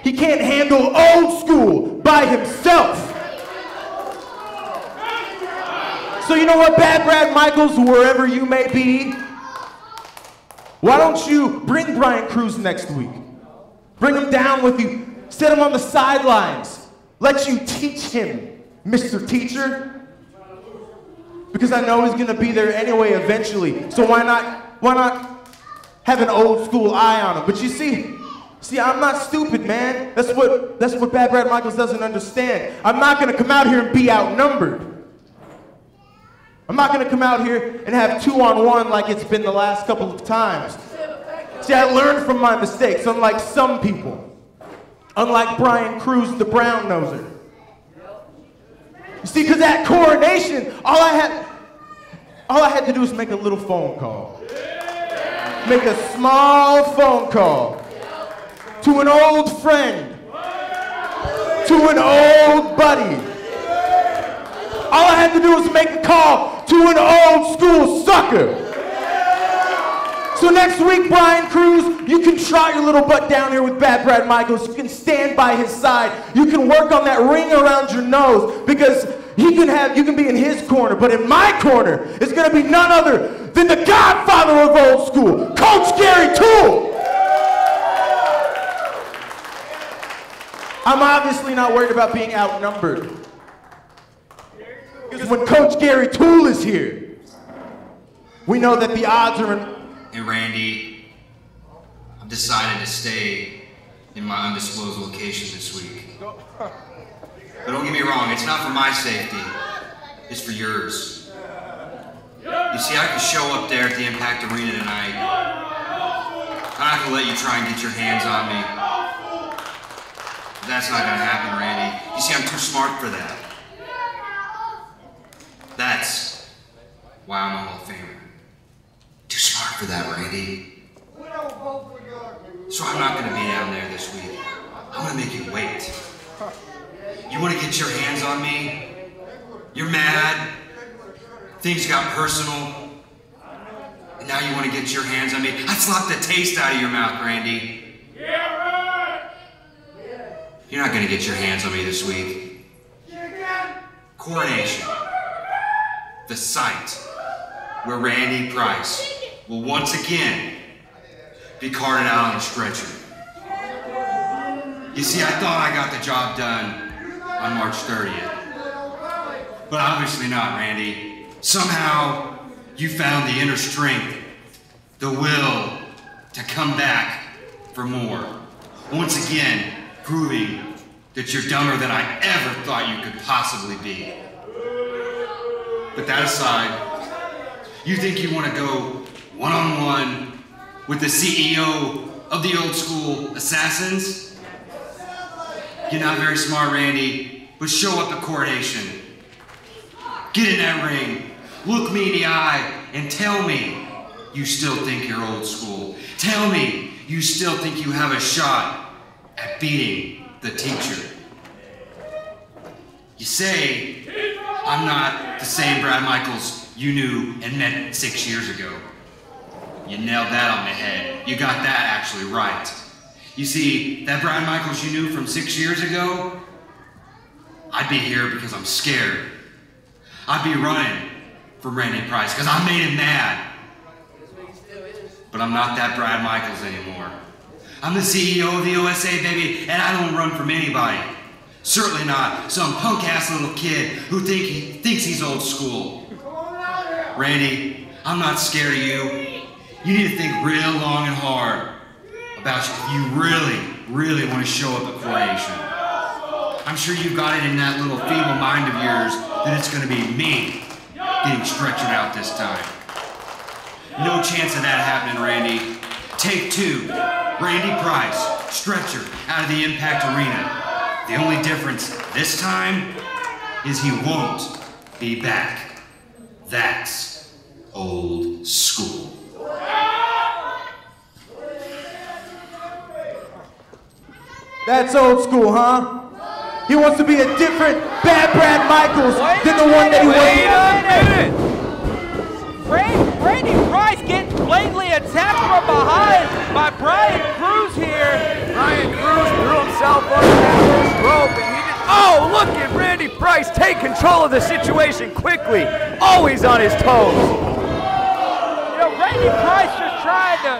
He can't handle old school by himself. So you know what, Bad Brad Michaels, wherever you may be, why don't you bring Brian Cruz next week? Bring him down with you. Set him on the sidelines. Let you teach him, Mr. Teacher. Because I know he's going to be there anyway eventually. So why not have an old school eye on him? But you see, I'm not stupid, man. That's what Bad Brad Michaels doesn't understand. I'm not going to come out here and be outnumbered. I'm not going to come out here and have 2-on-1 like it's been the last couple of times. See, I learned from my mistakes, unlike some people. Unlike Brian Cruz, the brown noser. You see, because at Coronation, all I had to do was make a little phone call. Make a small phone call to an old friend, to an old buddy. All I had to do was make a call to an old school sucker. So next week, Brian Cruz, you can trot your little butt down here with Bad Brad Michaels. You can stand by his side. You can work on that ring around your nose because you can be in his corner. But in my corner, it's going to be none other than the godfather of old school, Coach Gary Toole. I'm obviously not worried about being outnumbered. Because when Coach Gary Toole is here, we know that the odds are in... Hey Randy, I've decided to stay in my undisclosed location this week. But don't get me wrong, it's not for my safety, it's for yours. You see, I can show up there at the Impact Arena tonight. I'm not gonna let you try and get your hands on me. That's not gonna happen, Randy. You see, I'm too smart for that. That's why I'm a Hall of Famer. Too smart for that, Randy. So I'm not gonna be down there this week. I'm gonna make you wait. You wanna get your hands on me? You're mad. Things got personal. And now you wanna get your hands on me? I slapped the taste out of your mouth, Randy. You're not gonna get your hands on me this week. Coronation. The site where Randy Price will once again be carted out on a stretcher. You see, I thought I got the job done on March 30th. But obviously not, Randy. Somehow, you found the inner strength, the will to come back for more. Once again, proving that you're dumber than I ever thought you could possibly be. But that aside, you think you want to go one-on-one with the CEO of the old school Assassins? You're not very smart, Randy, but show up at Coronation. Get in that ring, look me in the eye, and tell me you still think you're old school. Tell me you still think you have a shot at beating the teacher. You say, I'm not the same Brad Michaels you knew and met 6 years ago. You nailed that on the head. You got that actually right. You see, that Brad Michaels you knew from 6 years ago, I'd be here because I'm scared. I'd be running for Randy Price because I made him mad. But I'm not that Brad Michaels anymore. I'm the CEO of the USA, baby, and I don't run from anybody. Certainly not some punk-ass little kid who thinks he's old school. Randy, I'm not scared of you. You need to think real long and hard about if you really, really want to show up at Coronation. I'm sure you've got it in that little feeble mind of yours that it's going to be me getting stretchered out this time. No chance of that happening, Randy. Take 2. Randy Price, stretcher, out of the Impact Arena. The only difference this time is he won't be back. That's old school. That's old school, huh? He wants to be a different Bad Brad Michaels than the one that he was. Randy Price getting blatantly attacked from behind by Brian Cruz here. Brian Cruz threw himself under that first rope and he just, oh, look at Randy Price take control of the situation quickly, always on his toes. You know, Randy Price just trying to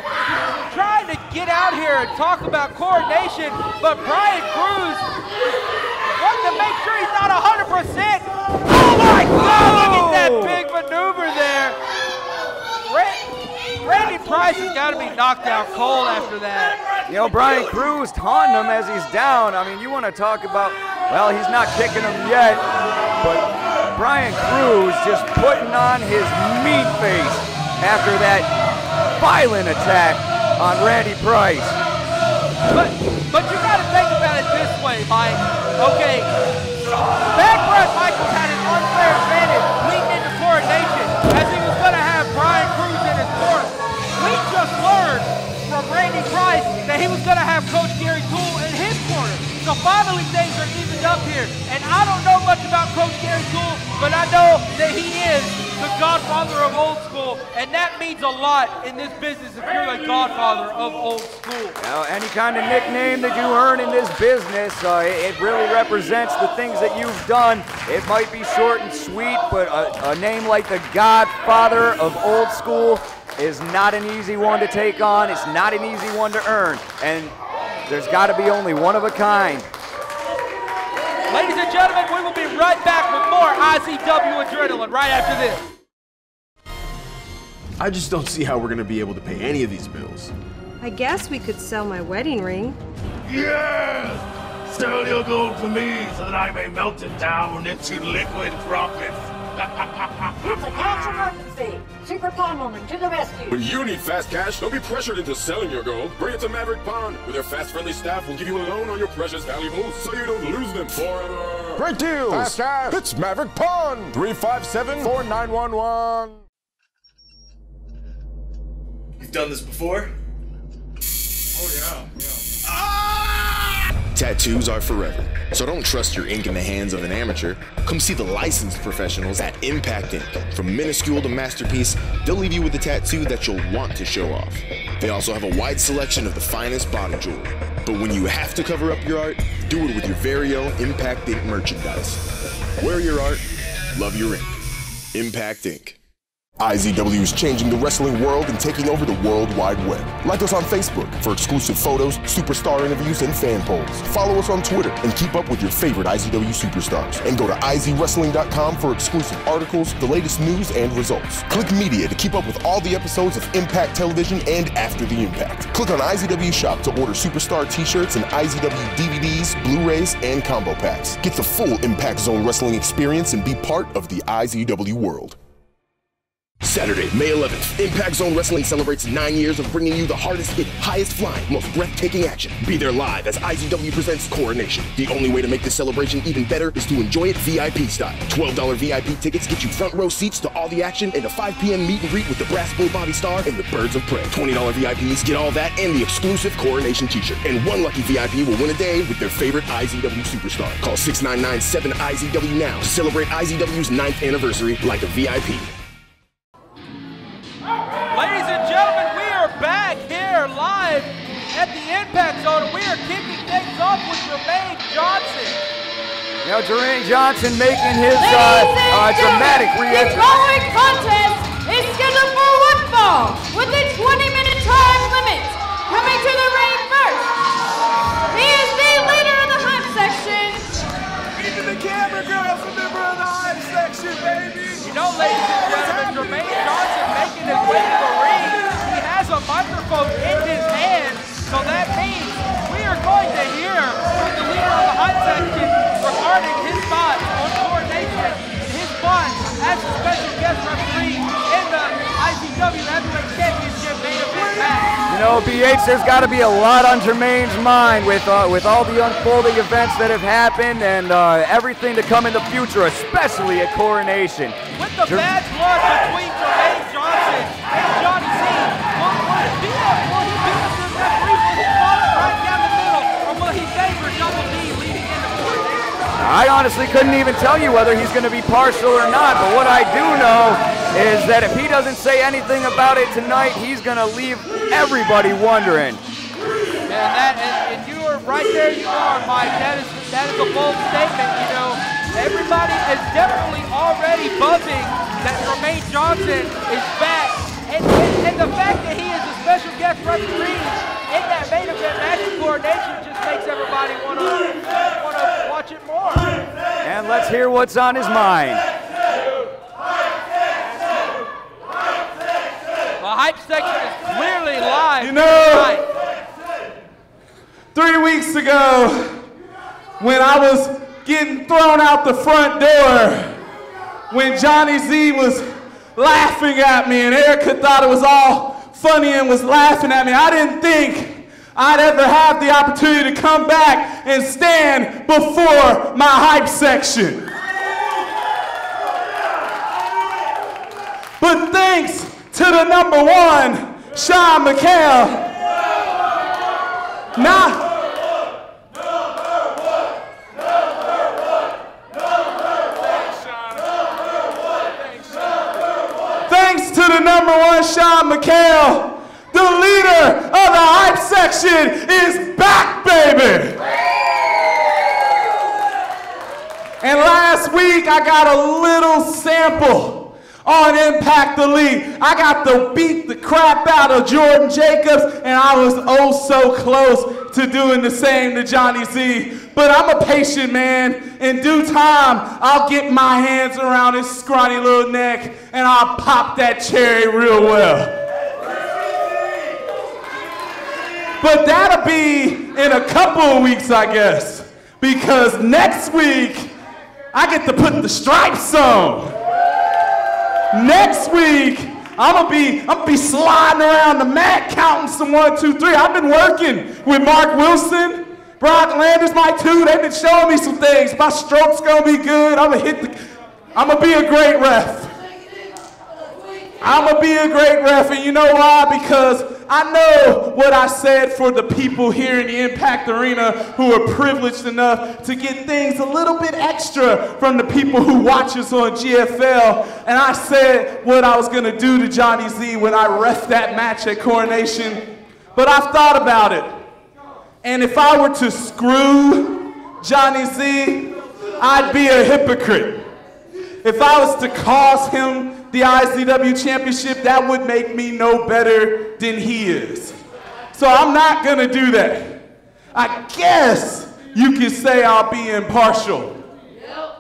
get out here and talk about coordination, but Brian Cruz wanting to make sure he's not 100%. Oh my God, look at that big maneuver there. Randy Price has got to be knocked out cold after that. You know, Brian Cruz taunting him as he's down. I mean, you want to talk about, well, he's not kicking him yet, but Brian Cruz just putting on his meat face after that violent attack on Randy Price. But you got to think about it this way, Mike. Okay, Bad Brad Michaels had an unfair advantage leading into coordination as he was going to have Brian Cruz in his corner. We just learned from Randy Price that he was going to have Coach Gary Toole in his corner. So finally things are evened up here. And I don't know much about Coach Gary Toole, but I know that he is the godfather of old school. And that means a lot in this business if you're the godfather of old school. Now, any kind of nickname that you earn in this business, it really represents the things that you've done. It might be short and sweet, but a name like the godfather of old school is not an easy one to take on. It's not an easy one to earn. And there's got to be only one of a kind. Ladies and gentlemen, we will be right back with more IZW Adrenaline right after this. I just don't see how we're gonna be able to pay any of these bills. I guess we could sell my wedding ring. Yes! Sell your gold for me so that I may melt it down into liquid profits. It's a cash emergency. Super Pawn Woman to the rescue. When you need fast cash, don't be pressured into selling your gold. Bring it to Maverick Pond, where their fast-friendly staff will give you a loan on your precious valuables so you don't lose them forever. Great deals! Fast cash. It's Maverick Pond! 357-4911. You've done this before? Oh, yeah. Tattoos are forever, so don't trust your ink in the hands of an amateur. Come see the licensed professionals at Impact Ink. From minuscule to masterpiece, they'll leave you with a tattoo that you'll want to show off. They also have a wide selection of the finest body jewelry. But when you have to cover up your art, do it with your very own Impact Ink merchandise. Wear your art, love your ink. Impact Ink. IZW is changing the wrestling world and taking over the World Wide Web. Like us on Facebook for exclusive photos, superstar interviews, and fan polls. Follow us on Twitter and keep up with your favorite IZW superstars. And go to izwrestling.com for exclusive articles, the latest news, and results. Click Media to keep up with all the episodes of Impact Television and After the Impact. Click on IZW Shop to order superstar t-shirts and IZW DVDs, Blu-rays, and combo packs. Get the full Impact Zone wrestling experience and be part of the IZW world. Saturday, May 11th, Impact Zone Wrestling celebrates 9 years of bringing you the hardest hit, highest flying, most breathtaking action. Be there live as IZW presents Coronation. The only way to make this celebration even better is to enjoy it VIP style. $12 VIP tickets get you front row seats to all the action and a 5 p.m. meet and greet with the Brass Bull Bobby Star and the Birds of Prey. $20 VIPs get all that and the exclusive Coronation t-shirt. And one lucky VIP will win a day with their favorite IZW superstar. Call 699-7IZW now to celebrate IZW's 9th anniversary like a VIP. Ladies and gentlemen, we are back here live at the Impact Zone, and we are kicking things off with Jermaine Johnson. You know, Jermaine Johnson making his dramatic reaction. The following contest is scheduled for one fall with a 20-minute time limit. Coming to the ring first, he is the leader of the hype section. Into the camera, girls, a member of the hype section, baby. You know, ladies and gentlemen, Jermaine Johnson making his way to the ring. He has a microphone in his hand, so that means we are going to hear from the leader of the hype section, earning his spot on Coronation and his spot as a special guest referee in the IZW Heavyweight Championship main event match. You know, BH, there's got to be a lot on Jermaine's mind with all the unfolding events that have happened and everything to come in the future, especially at Coronation. With the bad blood between Jermaine Johnson and Johnny Z, will he be the referee? Will he call it right down the middle, or will he favor Double D leading into Coronation? I honestly couldn't even tell you whether he's going to be partial or not, but what I do know is that if he doesn't say anything about it tonight, he's going to leave everybody wondering. And you are right there, you are, Mike. That is a bold statement, you know. Everybody is definitely already buzzing that Jermaine Johnson is back. And the fact that he is a special guest referee in that main event match in Coronation just makes everybody want to watch it more. And let's hear what's on his mind. The hype section is clearly live. You know, 3 weeks ago, when I was getting thrown out the front door, when Johnny Z was laughing at me and Erica thought it was all funny and was laughing at me, I didn't think I'd ever have the opportunity to come back and stand before my hype section. But thanks to the number one, Sean McHale. Thanks to the number one, Sean McHale, the leader of the hype section is back, baby. And last week, I got a little sample on Impact Elite. I got to beat the crap out of Jordan Jacobs, and I was oh so close to doing the same to Johnny Z. But I'm a patient man. In due time, I'll get my hands around his scrawny little neck, and I'll pop that cherry real well. But that'll be in a couple of weeks, I guess, because next week, I get to put the stripes on. Next week, I'm gonna be sliding around the mat counting some 1, 2, 3. I've been working with Mark Wilson, Brock Landers, Mike too. They've been showing me some things. My stroke's gonna be good. I'm gonna be a great ref. I'm gonna be a great ref, and you know why? Because I know what I said for the people here in the Impact Arena who are privileged enough to get things a little bit extra from the people who watch us on GFL. And I said what I was gonna do to Johnny Z when I ref that match at Coronation. But I've thought about it. And if I were to screw Johnny Z, I'd be a hypocrite. If I was to cost him the IZW Championship, that would make me no better than he is. So I'm not gonna do that. I guess you could say I'll be impartial,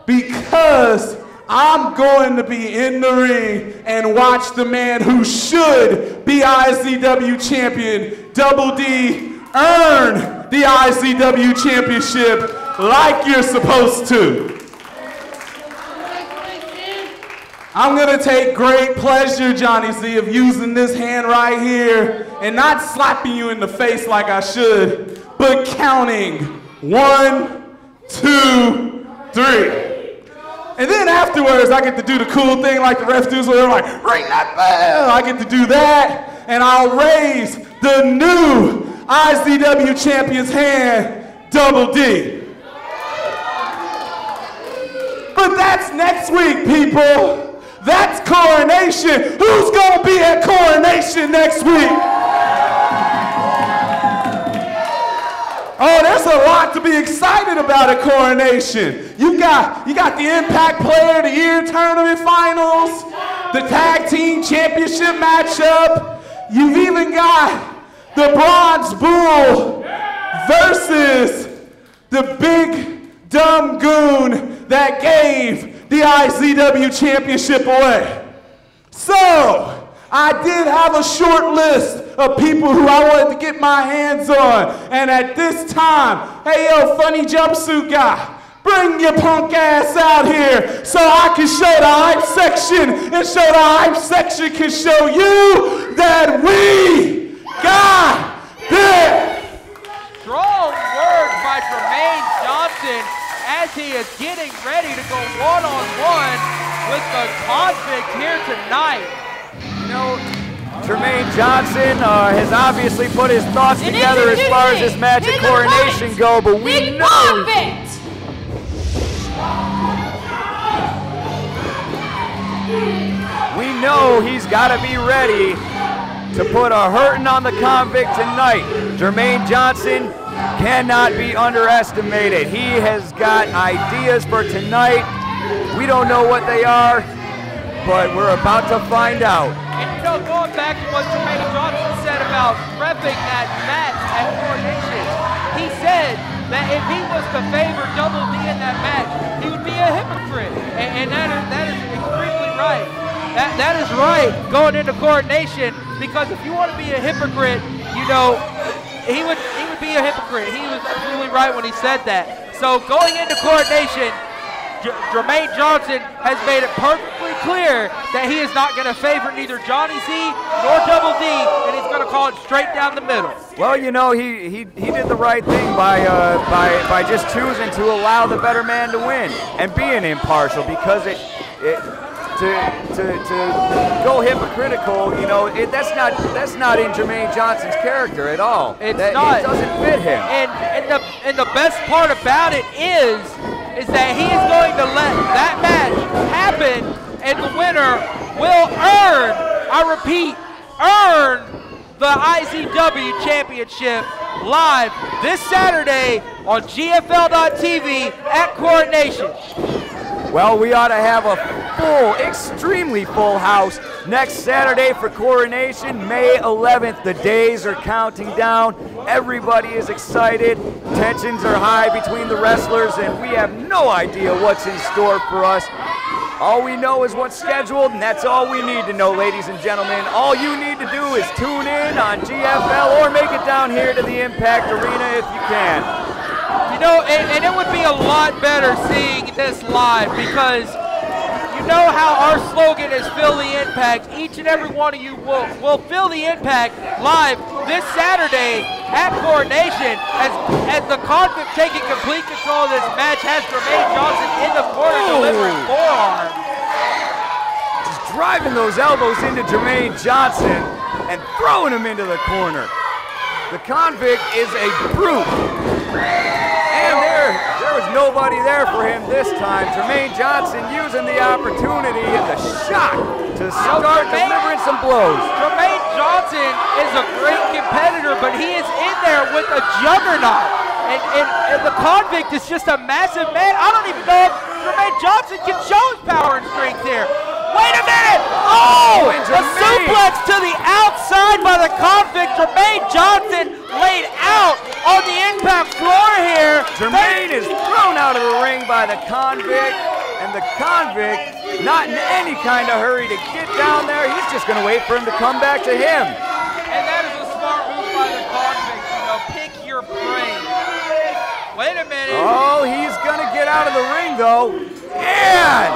because I'm going to be in the ring and watch the man who should be IZW Champion, Double D, earn the IZW Championship like you're supposed to. I'm gonna take great pleasure, Johnny Z, of using this hand right here and not slapping you in the face like I should, but counting 1, 2, 3. And then afterwards, I get to do the cool thing like the refs do, where they're like, ring that bell. I get to do that, and I'll raise the new IZW Champion's hand, Double D. But that's next week, people. That's Coronation. Who's gonna be at Coronation next week? Oh, there's a lot to be excited about at Coronation. You got the Impact Player of the Year tournament finals, the Tag Team Championship matchup. You've even got the Bronze Bull versus the big dumb goon that gave the IZW Championship away. So, I did have a short list of people who I wanted to get my hands on. And at this time, hey yo, funny jumpsuit guy, Bring your punk ass out here so I can show the hype section and so the hype section can show you that we got this. Strong words by Jermaine Johnson as he is getting ready to go one-on-one with the Convict here tonight. You know, Jermaine Johnson has obviously put his thoughts together as far as this match at Coronation go, but we know he's got to be ready to put a hurting on the Convict tonight. Jermaine Johnson cannot be underestimated. He has got ideas for tonight. We don't know what they are, but we're about to find out. And you know, going back to what Jermaine Johnson said about repping that match at Coronation, he said that if he was to favor Double D in that match, he would be a hypocrite. And that is extremely right. That is right going into Coronation, because if you want to be a hypocrite, you know, he would be a hypocrite. He was absolutely right when he said that. So going into Coronation, Jermaine Johnson has made it perfectly clear that he is not going to favor neither Johnny Z nor Double D, and he's going to call it straight down the middle. Well, you know, he did the right thing by just choosing to allow the better man to win and being impartial, because to go hypocritical, you know, that's not in Jermaine Johnson's character at all. It's not. It doesn't fit him. And the best part about it is that he is going to let that match happen, and the winner will earn, I repeat, earn the IZW Championship live this Saturday on GFL.TV at Coronation. Well, we ought to have a full, extremely full house next Saturday for Coronation, May 11th. The days are counting down. Everybody is excited. Tensions are high between the wrestlers, and we have no idea what's in store for us. All we know is what's scheduled, and that's all we need to know, ladies and gentlemen. All you need to do is tune in on GFL or make it down here to the Impact Arena if you can. You know, and it would be a lot better seeing this live, because you know how our slogan is Feel the Impact. Each and every one of you will feel the impact live this Saturday at Coronation as the Convict taking complete control of this match has Jermaine Johnson in the corner delivering forearm. Just driving those elbows into Jermaine Johnson and throwing him into the corner. The Convict is a brute. And there was nobody there for him this time. Jermaine Johnson using the opportunity and the shot to start delivering some blows. Jermaine Johnson is a great competitor, but he is in there with a juggernaut. And the Convict is just a massive man. I don't even know if Jermaine Johnson can show his power and strength here. Wait a minute! Oh! A suplex to the outside by the Convict. Jermaine Johnson laid out on the Impact floor here. Jermaine is thrown out of the ring by the Convict, and the Convict not in any kind of hurry to get down there. He's just going to wait for him to come back to him. And that is a smart move by the Convict. You know, pick your prey. Wait a minute. Oh, he's going to get out of the ring, though. And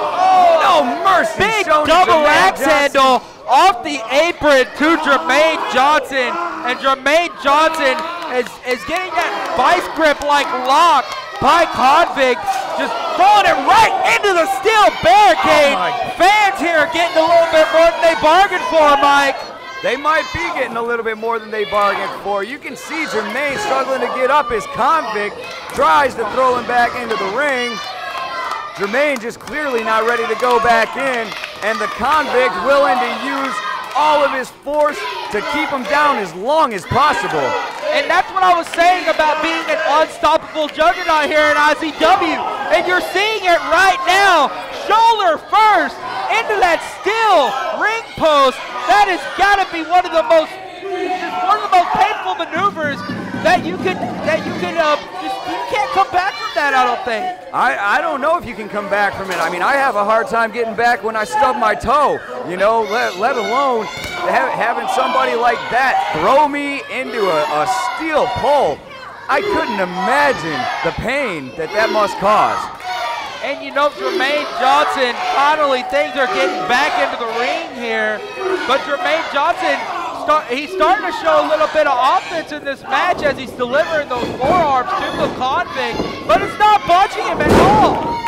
no mercy. Big double axe handle off the apron to Jermaine Johnson. And Jermaine Johnson is getting that vice grip like lock by Convict. Just throwing it right into the steel barricade. Fans here getting a little bit more than they bargained for, Mike. They might be getting a little bit more than they bargained for. You can see Jermaine struggling to get up as Convict tries to throw him back into the ring. Jermaine just clearly not ready to go back in, and the Convict willing to use all of his force to keep him down as long as possible. And that's what I was saying about being an unstoppable juggernaut here in IZW. And you're seeing it right now. Shoulder first into that steel ring post. That has got to be one of the most painful maneuvers that you can't come back from that, I don't think. I don't know if you can come back from it. I mean, I have a hard time getting back when I stub my toe, you know, let alone having somebody like that throw me into a steel pole. I couldn't imagine the pain that must cause. And you know, Jermaine Johnson, finally things are getting back into the ring here. But Jermaine Johnson, he's starting to show a little bit of offense in this match as he's delivering those forearms to the convict, but it's not budging him at all.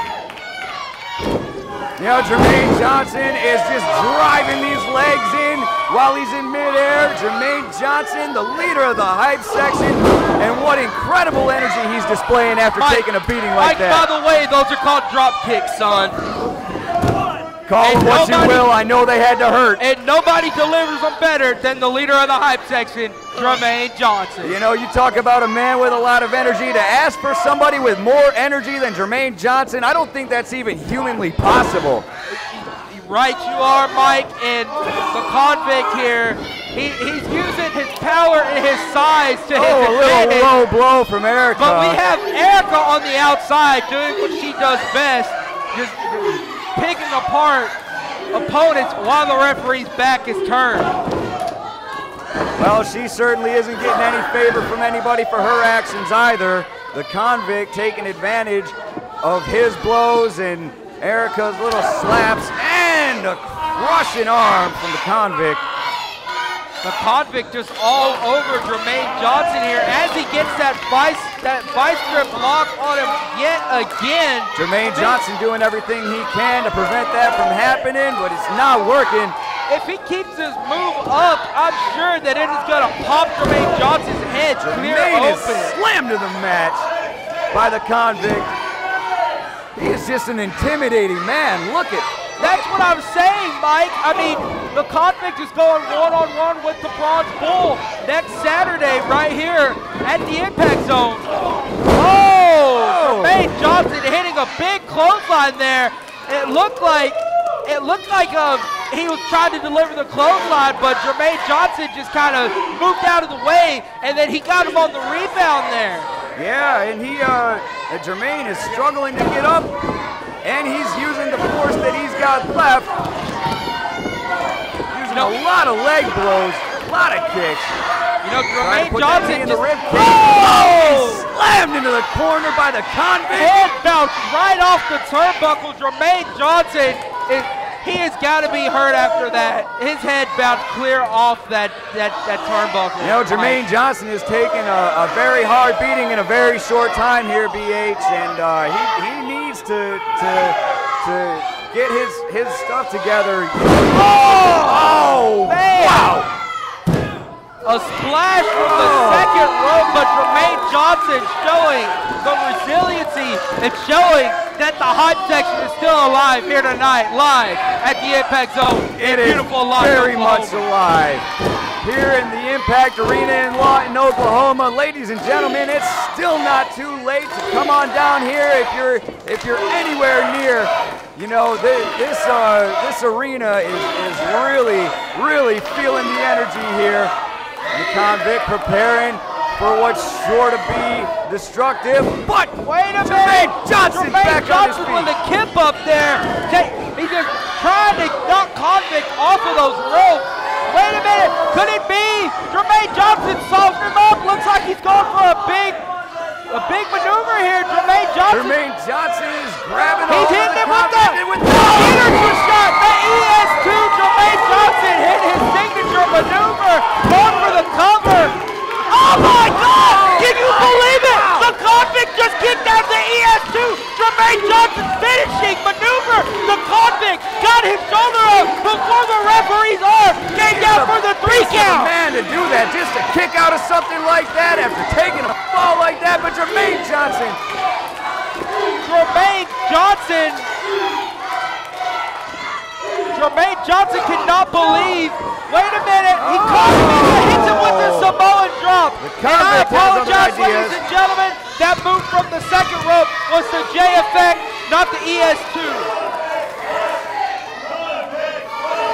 You know, Jermaine Johnson is just driving these legs in while he's in midair. Jermaine Johnson, the leader of the hype section, and what incredible energy he's displaying after taking a beating like that. By the way, those are called drop kicks, son. Call it what you will, I know they had to hurt. And nobody delivers them better than the leader of the hype section, Jermaine Johnson. You know, you talk about a man with a lot of energy. To ask for somebody with more energy than Jermaine Johnson, I don't think that's even humanly possible. Right you are, Mike, and the convict here, he's using his power and his size to his advantage. A little low blow from Erica. But we have Erica on the outside doing what she does best, just picking apart opponents while the referee's back is turned. Well, she certainly isn't getting any favor from anybody for her actions either. The convict taking advantage of his blows and Erica's little slaps and a crushing arm from the convict. The convict just all over Jermaine Johnson here as he gets that vice grip lock on him yet again. Jermaine Johnson doing everything he can to prevent that from happening, but it's not working. If he keeps his move up, I'm sure that it is going to pop Jermaine Johnson's head clear Jermaine open. is slammed to the mat by the convict. He is just an intimidating man. Look at. That's what I'm saying, Mike. I mean, the convict is going one-on-one with the Bronze Bull next Saturday right here at the Impact Zone. Oh! Jermaine Johnson hitting a big clothesline there. It looked like he was trying to deliver the clothesline, but Jermaine Johnson just kind of moved out of the way, and then he got him on the rebound there. Yeah, and Jermaine is struggling to get up, and he's using the force that he's got left. Using a lot of leg blows, a lot of kicks. You know, Jermaine Johnson in the rib cage. Oh! Slammed into the corner by the convict. Head bounced right off the turnbuckle. Jermaine Johnson, he has got to be hurt after that. His head bounced clear off that turnbuckle. You know, Jermaine Johnson has taken a very hard beating in a very short time here, BH, and he needs to get his stuff together. Oh! Man. Wow! A splash from the second rope, but Jermaine Johnson showing the resiliency and showing that the hype section is still alive here tonight, live at the Impact Zone. It is very much alive. Here in the Impact Arena in Lawton, Oklahoma. Ladies and gentlemen, it's still not too late to come on down here if you're anywhere near. You know, this arena is really feeling the energy here. The convict preparing for what's sure to be destructive, but wait a Jermaine minute! Johnson Jermaine back Johnson on his feet. with a kip up there. He's just trying to knock convict off of those ropes. Wait a minute! Could it be Jermaine Johnson softened him up? Looks like he's going for a big maneuver here. Jermaine Johnson is grabbing. He's hitting him with the signature shot. The ES2. Jermaine Johnson hit his signature maneuver. Going for the cover. Oh my God! Can you believe it? The convict just kicked out the ES2. Jermaine Johnson's finishing maneuver. The convict got his shoulder up before the referee's arm came down for the 3 count. Man, to do that, just to kick out of something like that after taking a fall like that, but Jermaine Johnson cannot believe. Wait a minute, he caught him and hits him with the Samoan drop. And I apologize, ladies and gentlemen. That move from the second rope was the J effect, not the ES2.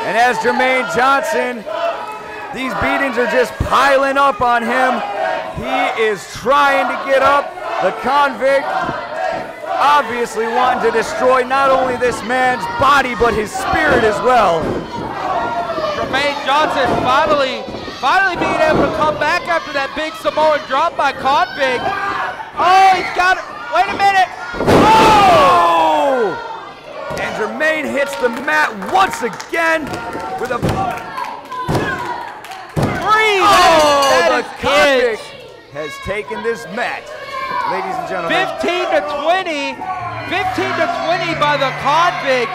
And as Jermaine Johnson, these beatings are just piling up on him. He is trying to get up. The convict obviously wanting to destroy not only this man's body, but his spirit as well. Jermaine Johnson finally being able to come back after that big Samoan drop by convict. Oh, he's got it. Wait a minute. Oh! Jermaine hits the mat once again with a... Oh, the convict has taken this match, ladies and gentlemen. 15 to 20 by the convict.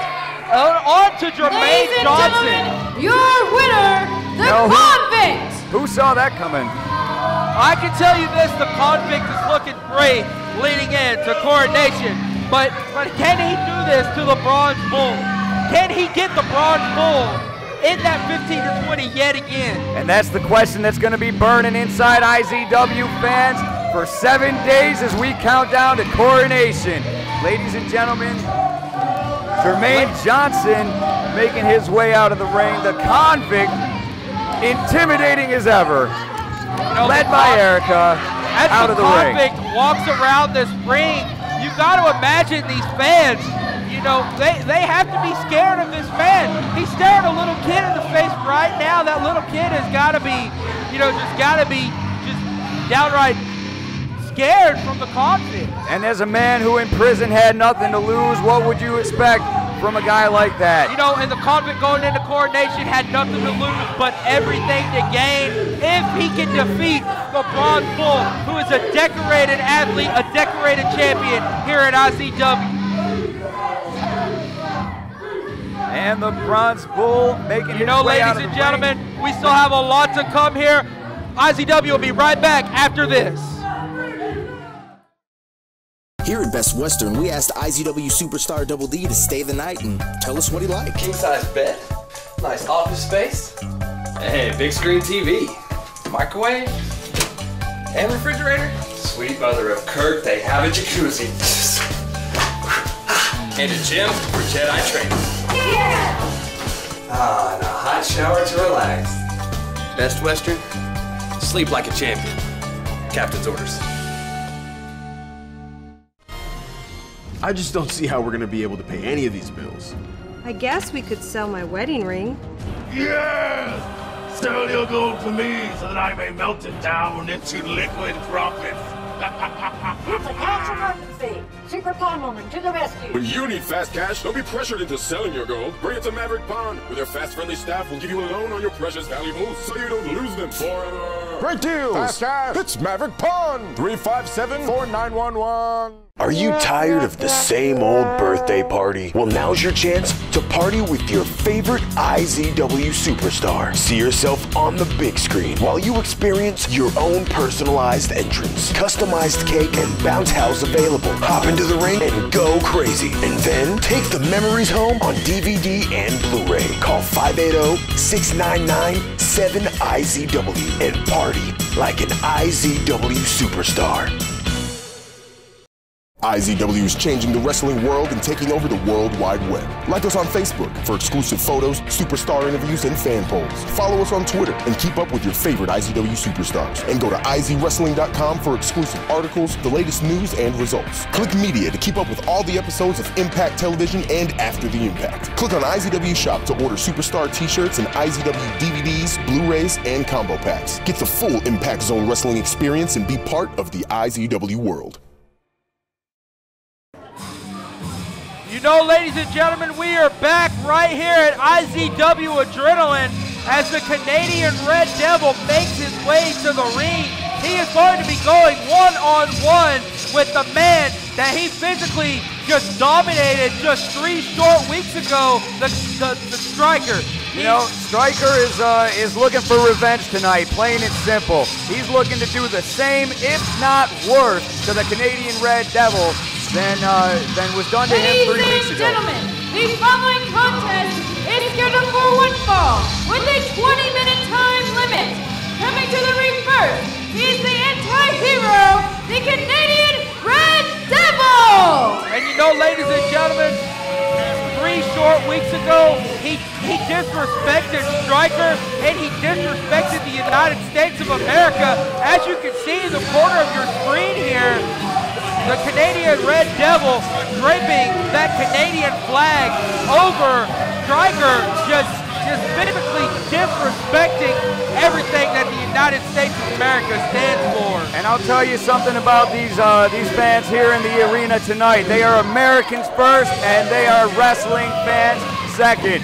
On to Jermaine Johnson. Your winner, the convict. Who saw that coming? I can tell you this, the convict is looking great leading into coronation. But can he do this to the Bronze Bull? Can he get the Bronze Bull in that 15 to 20 yet again? And that's the question that's going to be burning inside IZW fans for 7 days as we count down to coronation. Ladies and gentlemen, Jermaine Johnson making his way out of the ring. The convict, intimidating as ever, led by Erica, out of the ring. As the convict walks around this ring, you got to imagine these fans, you know, they have to be scared of this man. He's staring a little kid in the face right now. That little kid has got to be, you know, just downright scared from the convict. And as a man who in prison had nothing to lose, what would you expect from a guy like that? You know, and the convict going into coronation had nothing to lose but everything to gain if he can defeat the Bronze Bull, who is a decorated athlete, a decorated champion here at IZW. And the Bronze Bull making his way out of the ring. Ladies and gentlemen, we still have a lot to come here. IZW will be right back after this. Here at Best Western, we asked IZW superstar Double D to stay the night and tell us what he liked. King-size bed, nice office space, hey, big screen TV, microwave, and refrigerator. Sweet mother of Kirk, they have a jacuzzi. And a gym for Jedi training. Yeah! And a hot shower to relax. Best Western, sleep like a champion. Captain's orders. I just don't see how we're gonna be able to pay any of these bills. I guess we could sell my wedding ring. Yes! Sell your gold to me so that I may melt it down into liquid profits. It's a cash emergency. Super Pawn Woman to the rescue. When you need fast cash, don't be pressured into selling your gold. Bring it to Maverick Pawn, where their fast, friendly staff will give you a loan on your precious valuables so you don't lose them forever. Great deals! Fast cash! It's Maverick Pawn! 357-4911. Are you tired of the same old birthday party? Well, now's your chance to party with your favorite IZW superstar. See yourself on the big screen while you experience your own personalized entrance. Customized cake and bounce house available. Hop into the ring and go crazy. And then take the memories home on DVD and Blu-ray. Call 580-699-7IZW and party like an IZW superstar. IZW is changing the wrestling world and taking over the World Wide Web. Like us on Facebook for exclusive photos, superstar interviews, and fan polls. Follow us on Twitter and keep up with your favorite IZW superstars. And go to izwrestling.com for exclusive articles, the latest news, and results. Click Media to keep up with all the episodes of Impact Television and After the Impact. Click on IZW Shop to order superstar t-shirts and IZW DVDs, Blu-rays, and combo packs. Get the full Impact Zone wrestling experience and be part of the IZW world. You know, ladies and gentlemen, we are back right here at IZW Adrenaline as the Canadian Red Devil makes his way to the ring. He is going to be going one-on-one with the man that he physically just dominated just 3 short weeks ago, the Striker. You know, Striker is looking for revenge tonight, plain and simple. He's looking to do the same, if not worse, to the Canadian Red Devil than was done to him 3 weeks ago. Ladies and gentlemen, the following contest is scheduled for one fall with a 20-minute time limit. Coming to the ring first, he is the anti-hero, the Canadian Red Devil! And you know, ladies and gentlemen, 3 short weeks ago, he disrespected Striker and he disrespected the United States of America. As you can see in the corner of your screen here, the Canadian Red Devil draping that Canadian flag over Striker, just physically disrespecting everything that the United States of America stands for. And I'll tell you something about these fans here in the arena tonight. They are Americans first, and they are wrestling fans second.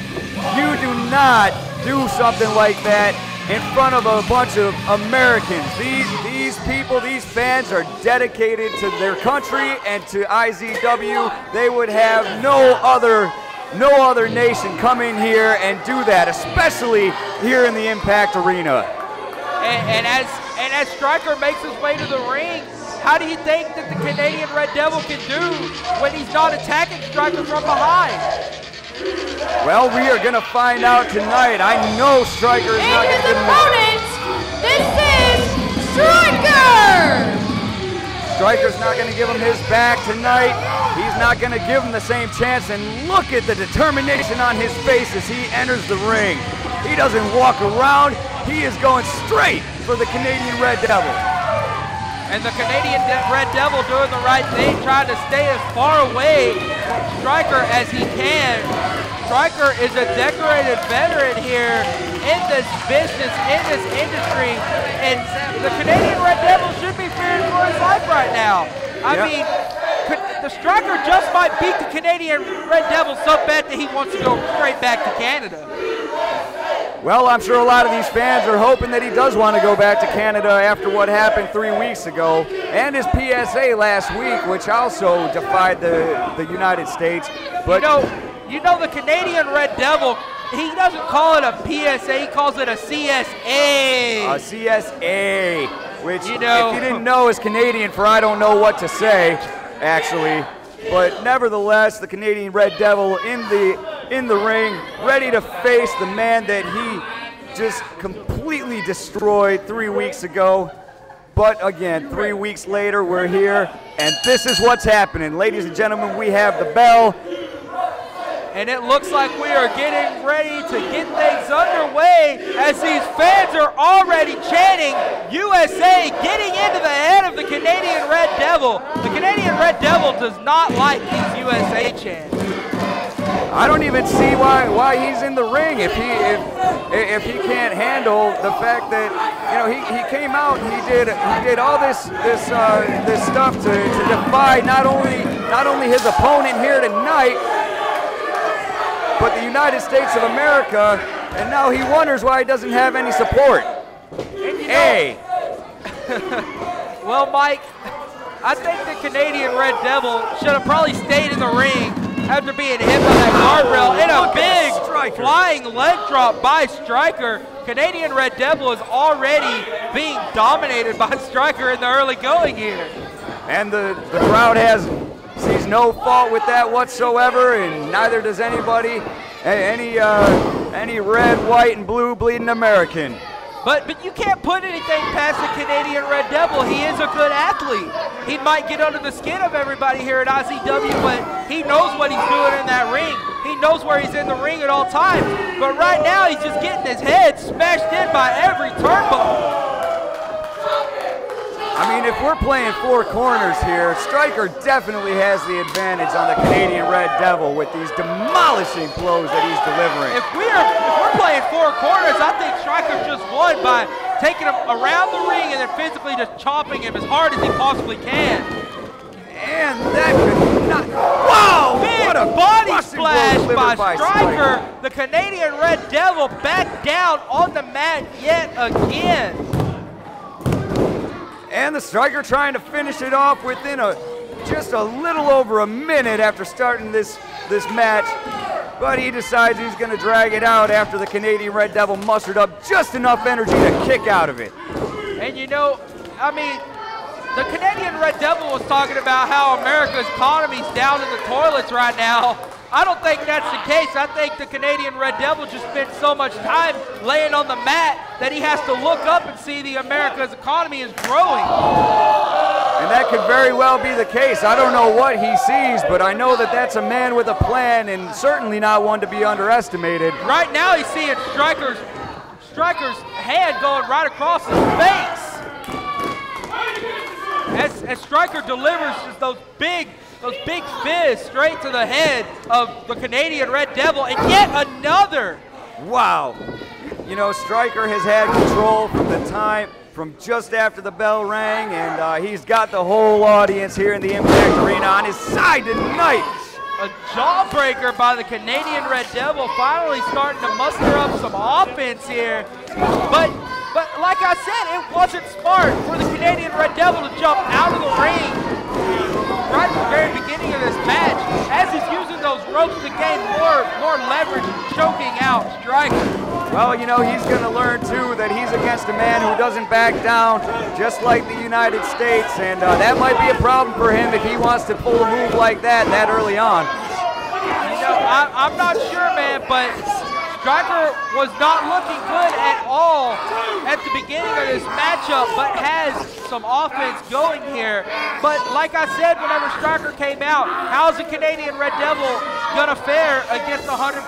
You do not do something like that in front of a bunch of Americans. These people, these fans are dedicated to their country and to IZW. They would have no other nation come in here and do that, especially here in the Impact Arena. And as Stryker makes his way to the ring, how do you think that the Canadian Red Devil can do when he's not attacking Stryker from behind? Well, we are going to find out tonight. I know Stryker is not going to give him opponent, this is Stryker! Stryker's not going to give him his back tonight. He's not going to give him the same chance. And look at the determination on his face as he enters the ring. He doesn't walk around. He is going straight for the Canadian Red Devil. And the Canadian Red Devil doing the right thing, trying to stay as far away from Stryker as he can. Stryker is a decorated veteran here in this business, in this industry, and the Canadian Red Devil should be fearing for his life right now. I mean, the Stryker just might beat the Canadian Red Devil so bad that he wants to go straight back to Canada. Well, I'm sure a lot of these fans are hoping that he does want to go back to Canada after what happened 3 weeks ago and his PSA last week, which also defied the United States. But you know the Canadian Red Devil, he doesn't call it a PSA, he calls it a CSA. A CSA, which if you didn't know is Canadian for I don't know what to say, actually. But nevertheless, the Canadian Red Devil in the ring, ready to face the man that he just completely destroyed 3 weeks ago. But again, 3 weeks later, we're here, and this is what's happening. Ladies and gentlemen, we have the bell. And it looks like we are getting ready to get things underway as these fans are already chanting USA, getting into the head of the Canadian Red Devil. The Canadian Red Devil does not like these USA chants. I don't even see why he's in the ring if he can't handle the fact that he came out and he did all this stuff to defy not only his opponent here tonight, but the United States of America, and now he wonders why he doesn't have any support. Well, Mike, I think the Canadian Red Devil should have probably stayed in the ring after being hit by that guardrail and a big flying leg drop by Stryker. Canadian Red Devil is already being dominated by Stryker in the early going here. And the crowd sees no fault with that whatsoever, and neither does anybody, any red, white, and blue bleeding American. But you can't put anything past the Canadian Red Devil. He is a good athlete. He might get under the skin of everybody here at IZW, but he knows what he's doing in that ring. He knows where he's in the ring at all times. But right now, he's just getting his head smashed in by every turnbuckle. I mean, if we're playing four corners here, Stryker definitely has the advantage on the Canadian Red Devil with these demolishing blows that he's delivering. If we're playing four corners, I think Stryker just won by taking him around the ring and then physically just chopping him as hard as he possibly can. And that could not. Whoa! Big body splash by Stryker. The Canadian Red Devil back down on the mat yet again. And the Stryker trying to finish it off within just a little over a minute after starting this match. But he decides he's going to drag it out after the Canadian Red Devil mustered up just enough energy to kick out of it. And I mean, the Canadian Red Devil was talking about how America's economy's down in the toilets right now. I don't think that's the case. I think the Canadian Red Devil just spent so much time laying on the mat that he has to look up and see the America's economy is growing. And that could very well be the case. I don't know what he sees, but I know that that's a man with a plan and certainly not one to be underestimated. Right now he's seeing Stryker's hand going right across his face. As Stryker delivers just those big fists straight to the head of the Canadian Red Devil, and yet another. Wow. you know, Stryker has had control from just after the bell rang, and he's got the whole audience here in the Impact Arena on his side tonight. A jawbreaker by the Canadian Red Devil, finally starting to muster up some offense here. But like I said, it wasn't smart for the Canadian Red Devil to jump out of the ring right at the very beginning of this match, as he's using those ropes to gain more leverage, choking out Stryker. Well, you know, he's going to learn, too, that he's against a man who doesn't back down, just like the United States, and that might be a problem for him if he wants to pull a move like that early on. You know, I'm not sure, man, but Stryker was not looking good at all at the beginning of this matchup, but has some offense going here. But like I said, whenever Stryker came out, how's the Canadian Red Devil gonna fare against 100%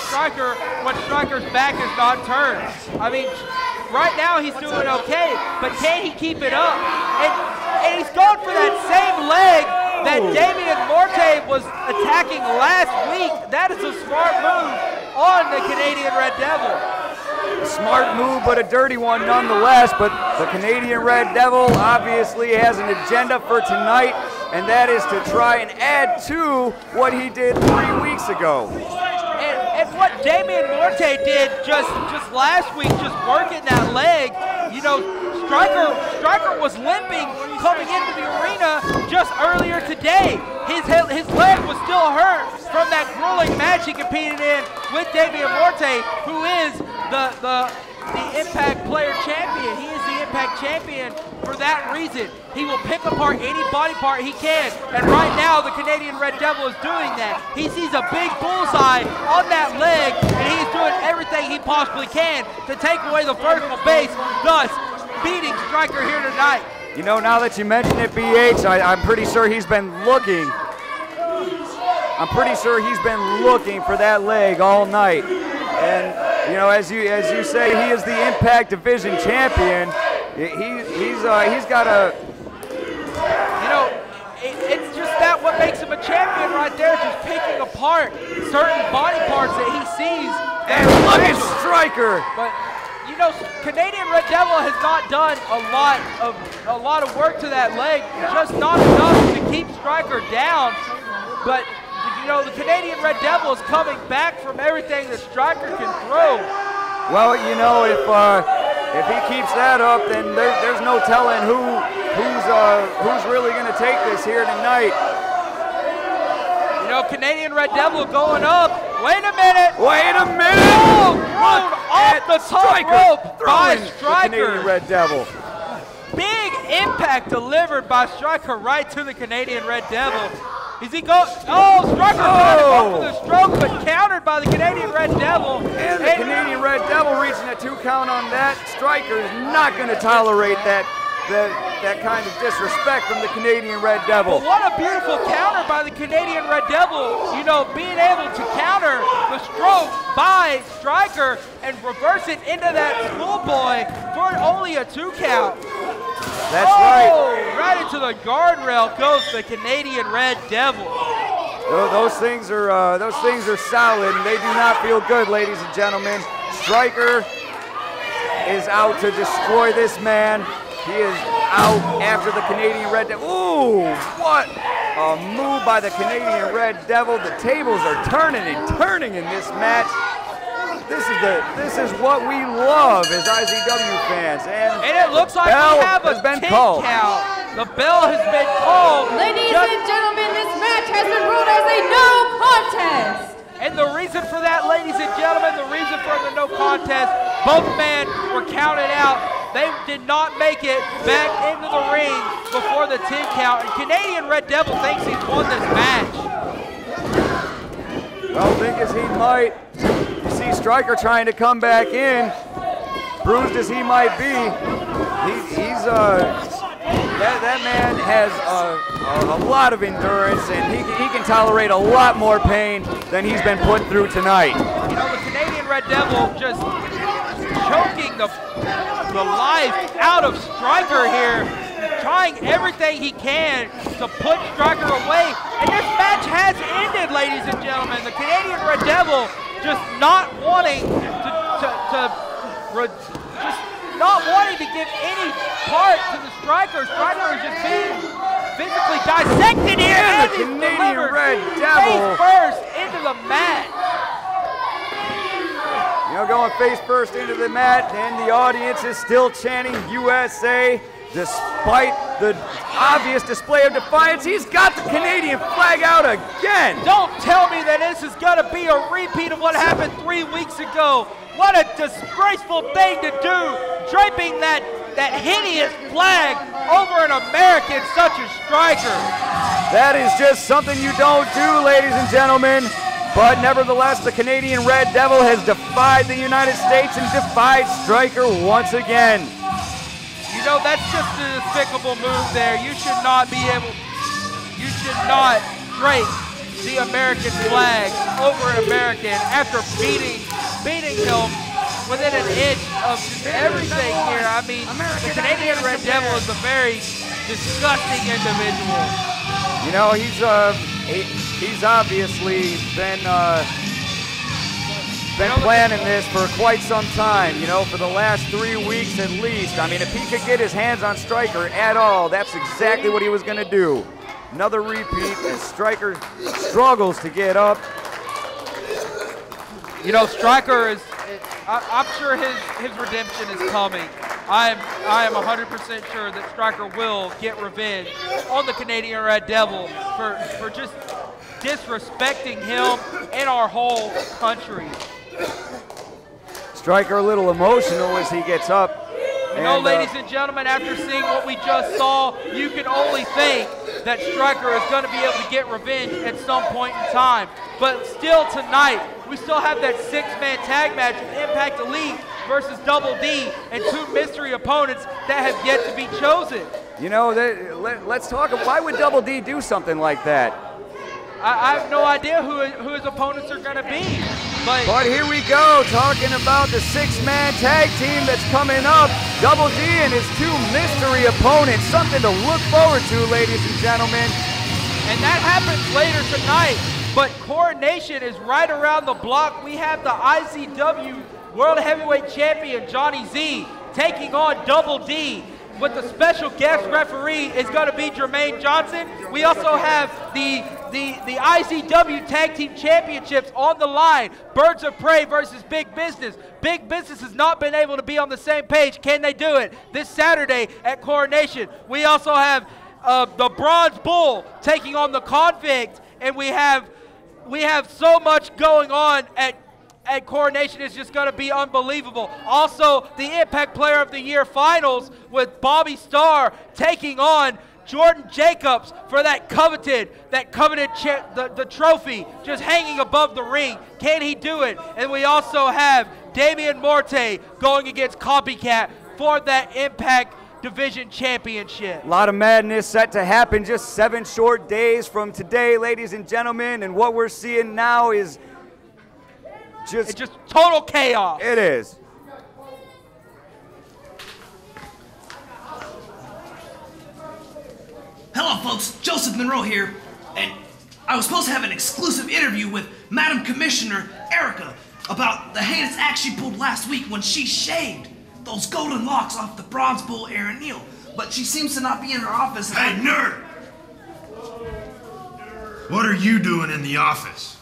Stryker when Stryker's back is not turned? I mean, right now he's doing okay, but can he keep it up? And he's going for that same leg that Damian Morte was attacking last week. That is a smart move on the Canadian Red Devil. A smart move, but a dirty one nonetheless. But the Canadian Red Devil obviously has an agenda for tonight, and that is to try and add to what he did 3 weeks ago. And what Damian Morte did just last week, just working that leg, you know, Stryker was limping coming into the arena just earlier today. His leg was still hurt from that grueling match he competed in with Damian Morte, who is the Impact Player Champion. He is the Impact Champion for that reason. He will pick apart any body part he can, and right now the Canadian Red Devil is doing that. He sees a big bullseye on that leg, and he's doing everything he possibly can to take away the vertical base, thus beating Stryker here tonight. You know, now that you mention it, BH, I'm pretty sure he's been looking. I'm pretty sure he's been looking for that leg all night. And you know, as you say, he is the Impact Division champion. He's got a. You know, it's just that what makes him a champion right there, just picking apart certain body parts that he sees. And look at Stryker. But you know, Canadian Red Devil has not done a lot of work to that leg, just not enough to keep Stryker down. But you know, the Canadian Red Devil is coming back from everything that Stryker can throw. Well, you know, if he keeps that up, then there's no telling who's really going to take this here tonight. You know, Canadian Red Devil going up. Wait a minute. Wait a minute. Oh, thrown off the top rope by Stryker. The Canadian Red Devil. Big impact delivered by Stryker right to the Canadian Red Devil. Is he going? Oh, Stryker trying to go for the stroke, but countered by the Canadian Red Devil. And the Canadian Red Devil reaching a 2 count on that. Stryker is not going to tolerate that kind of disrespect from the Canadian Red Devil. But what a beautiful counter by the Canadian Red Devil. You know, being able to counter the stroke by Stryker and reverse it into that schoolboy for only a 2 count. That's right. Right into the guardrail goes the Canadian Red Devil. Those things are solid, and they do not feel good, ladies and gentlemen. Stryker is out to destroy this man. He is out after the Canadian Red Devil. Ooh, what a move by the Canadian Red Devil. The tables are turning and turning in this match. This is what we love as IZW fans. And it looks like we have a 10 count. The bell has been called. Ladies and gentlemen, this match has been ruled as a no contest. And the reason for that, ladies and gentlemen, the reason for the no contest, both men were counted out. They did not make it back into the ring before the 10 count. And Canadian Red Devil thinks he's won this match. Well, think as he might. You see Stryker trying to come back in. Bruised as he might be, that man has a lot of endurance, and he can tolerate a lot more pain than he's been put through tonight. You know, the Canadian Red Devil just choking the life out of Stryker here, trying everything he can to put Stryker away. And this match has ended, ladies and gentlemen. The Canadian Red Devil just not wanting to just not wanting to give any part to the Striker. Striker is just being physically dissected here. And the Canadian Red Devil. Face first into the mat. You know, going face first into the mat, and the audience is still chanting USA. Despite the obvious display of defiance, he's got the Canadian flag out again. Don't tell me that this is going to be a repeat of what happened 3 weeks ago. What a disgraceful thing to do, draping that hideous flag over an American such as Striker. That is just something you don't do, ladies and gentlemen. But nevertheless, the Canadian Red Devil has defied the United States and defied Striker once again. You know, that's just a despicable move there. You should not drape the American flag over an American after beating him within an inch of just everything here. I mean, the Canadian Red Devil is a very disgusting individual. You know, he's obviously been planning this for quite some time, you know, for the last 3 weeks at least. I mean, if he could get his hands on Striker at all, that's exactly what he was going to do. Another repeat as Striker struggles to get up. You know, Striker is, I'm sure his redemption is coming. I am 100% sure that Striker will get revenge on the Canadian Red Devil for just disrespecting him and our whole country. Striker a little emotional as he gets up. You know, ladies and gentlemen, after seeing what we just saw, you can only think that Striker is going to be able to get revenge at some point in time. But still tonight, we still have that 6-man tag match with Impact Elite versus Double D and 2 mystery opponents that have yet to be chosen. You know, let's talk. Why would Double D do something like that? I have no idea who his opponents are going to be. But here we go, talking about the 6-man tag team that's coming up. Double D and his 2 mystery opponents. Something to look forward to, ladies and gentlemen. And that happens later tonight. But Coronation is right around the block. We have the IZW World Heavyweight Champion, Johnny Z, taking on Double D. With the special guest referee is going to be Jermaine Johnson. We also have the IZW Tag Team Championships on the line. Birds of Prey versus Big Business. Big Business has not been able to be on the same page. Can they do it this Saturday at Coronation? We also have the Bronze Bull taking on the Convict, and we have so much going on at Coronation. Is just going to be unbelievable. Also, the Impact Player of the Year Finals with Bobby Starr taking on Jordan Jacobs for that coveted the trophy just hanging above the ring. Can he do it? And we also have Damian Morte going against Copycat for that Impact Division Championship. A lot of madness set to happen just 7 short days from today, ladies and gentlemen, and what we're seeing now is it's just total chaos. It is. Hello, folks. Joseph Monroe here, and I was supposed to have an exclusive interview with Madam Commissioner Erica about the heinous act she pulled last week when she shaved those golden locks off the Bronze Bull Aaron Neal. But she seems to not be in her office. Hey, nerd! What are you doing in the office?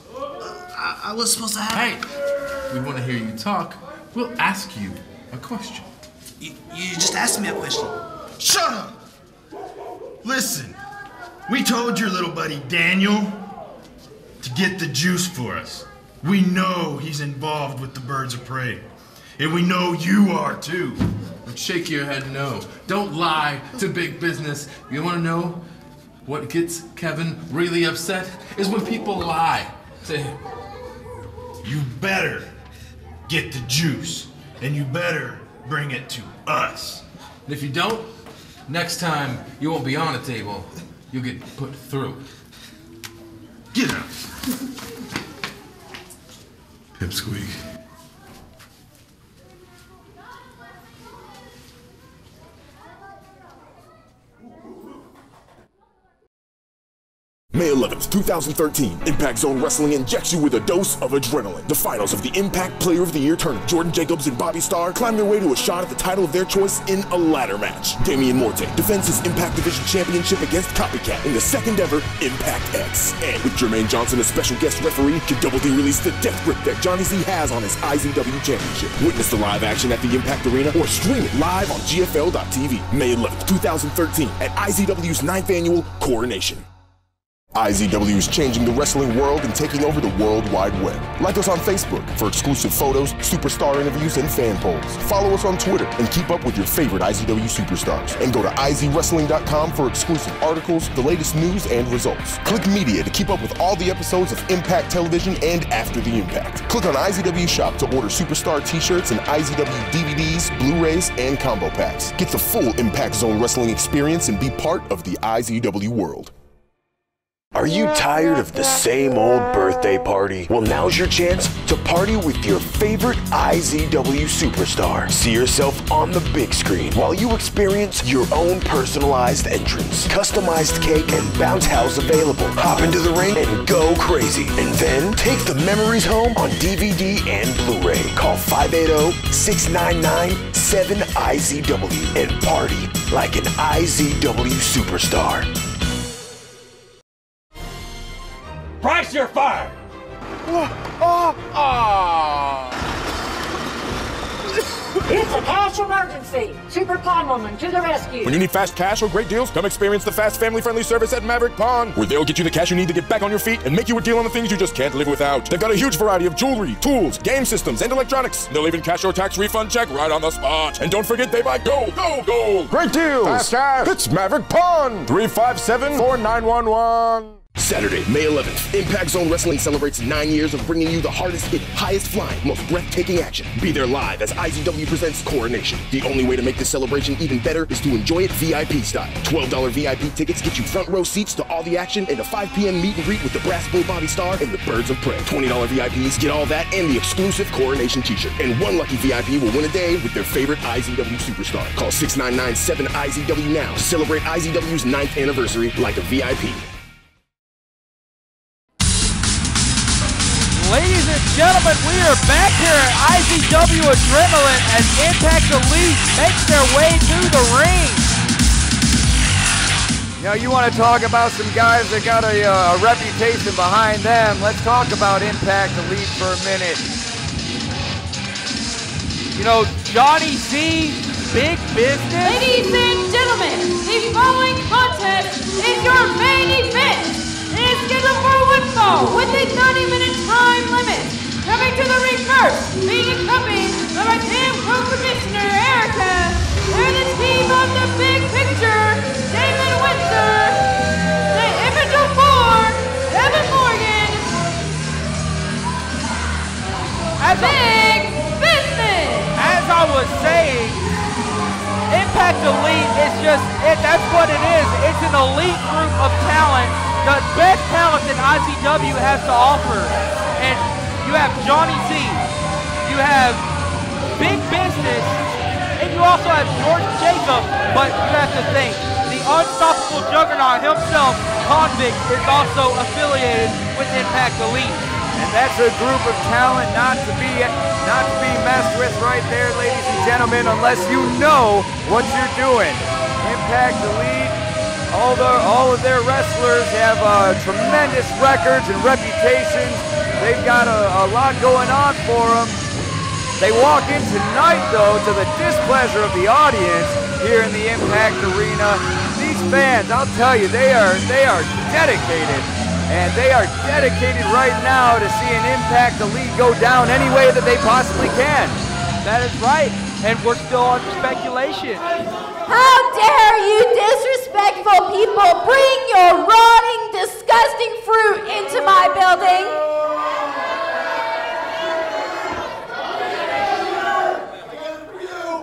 I was supposed to have... Hey, we want to hear you talk. We'll ask you a question. You just asked me a question. Shut up! Listen, we told your little buddy Daniel to get the juice for us. We know he's involved with the Birds of Prey. And we know you are too. But shake your head no. Don't lie to Big Business. You want to know what gets Kevin really upset? Is when people lie to him. You better get the juice, and you better bring it to us. And if you don't, next time you won't be on a table, you'll get put through. Get out. Pipsqueak. May 11th, 11th, 2013, Impact Zone Wrestling injects you with a dose of adrenaline. The finals of the Impact Player of the Year tournament. Jordan Jacobs and Bobby Starr climb their way to a shot at the title of their choice in a ladder match. Damian Morte defends his Impact Division Championship against Copycat in the second ever Impact X. And with Jermaine Johnson as special guest referee, can Double D release the death grip that Johnny Z has on his IZW Championship. Witness the live action at the Impact Arena or stream it live on GFL.TV. May 11th, 2013 at IZW's 9th annual Coronation. IZW is changing the wrestling world and taking over the World Wide Web. Like us on Facebook for exclusive photos, superstar interviews, and fan polls. Follow us on Twitter and keep up with your favorite IZW superstars. And go to izwrestling.com for exclusive articles, the latest news, and results. Click Media to keep up with all the episodes of Impact Television and After the Impact. Click on IZW Shop to order superstar t-shirts and IZW DVDs, Blu-rays, and combo packs. Get the full Impact Zone Wrestling experience and be part of the IZW world. Are you tired of the same old birthday party? Well, now's your chance to party with your favorite IZW superstar. See yourself on the big screen while you experience your own personalized entrance. Customized cake and bounce house available. Hop into the ring and go crazy. And then take the memories home on DVD and Blu-ray. Call 580-699-7IZW and party like an IZW superstar. Price your fire! It's a cash emergency! Super Pawn Woman to the rescue! When you need fast cash or great deals, come experience the fast, family-friendly service at Maverick Pawn, where they'll get you the cash you need to get back on your feet and make you a deal on the things you just can't live without. They've got a huge variety of jewelry, tools, game systems, and electronics. They'll even cash your tax refund check right on the spot. And don't forget, they buy gold, gold, gold! Great deals! Fast cash! It's Maverick Pawn! 357-4911. Saturday, May 11th, Impact Zone Wrestling celebrates 9 years of bringing you the hardest hit, highest flying, most breathtaking action. Be there live as IZW presents Coronation. The only way to make this celebration even better is to enjoy it VIP style. $12 VIP tickets get you front row seats to all the action and a 5 p.m. meet and greet with the Brass Bull Bobby Starr and the Birds of Prey. $20 VIPs get all that and the exclusive Coronation t-shirt. And one lucky VIP will win a day with their favorite IZW superstar. Call 699-7IZW now to celebrate IZW's 9th anniversary like a VIP. Ladies and gentlemen, we are back here at IZW Adrenaline as Impact Elite makes their way to the ring. Now you want to talk about some guys that got a reputation behind them. Let's talk about Impact Elite for a minute. You know, Johnny Z, big business. Ladies and gentlemen, the following contest is your main event. It is scheduled for one fall with a 30-minute time limit. Coming to the ring first, being accompanied by our team co-commissioner, Erica. They're the team of the Big Picture, David Windsor, the Image of Four, Evan Morgan, Big Business. As I was saying, Impact Elite is just, that's what it is. It's an elite group of talent. The best talent that IZW has to offer. And you have Johnny Z, you have Big Business, and you also have Jordan Jacob. But you have to think, the unstoppable juggernaut himself, Convict, is also affiliated with Impact Elite. And that's a group of talent not to be messed with right there, ladies and gentlemen, unless you know what you're doing. Impact Elite, all of their wrestlers have tremendous records and reputations. They've got a lot going on for them. They walk in tonight, though, to the displeasure of the audience here in the Impact Arena. These fans, I'll tell you, they are dedicated. And they are dedicated right now to seeing Impact Elite go down any way that they possibly can. That is right. And we're still under speculation. How dare you disrespectful people bring your rotting, disgusting fruit into my building?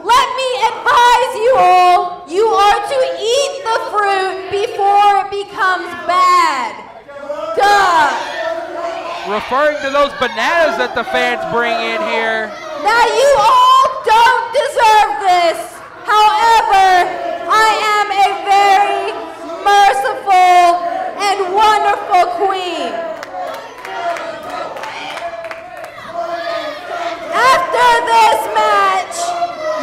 Let me advise you all, you are to eat the fruit before it becomes bad. Duh. Referring to those bananas that the fans bring in here. Now you all don't deserve this. However, I am a very merciful and wonderful queen. After this match,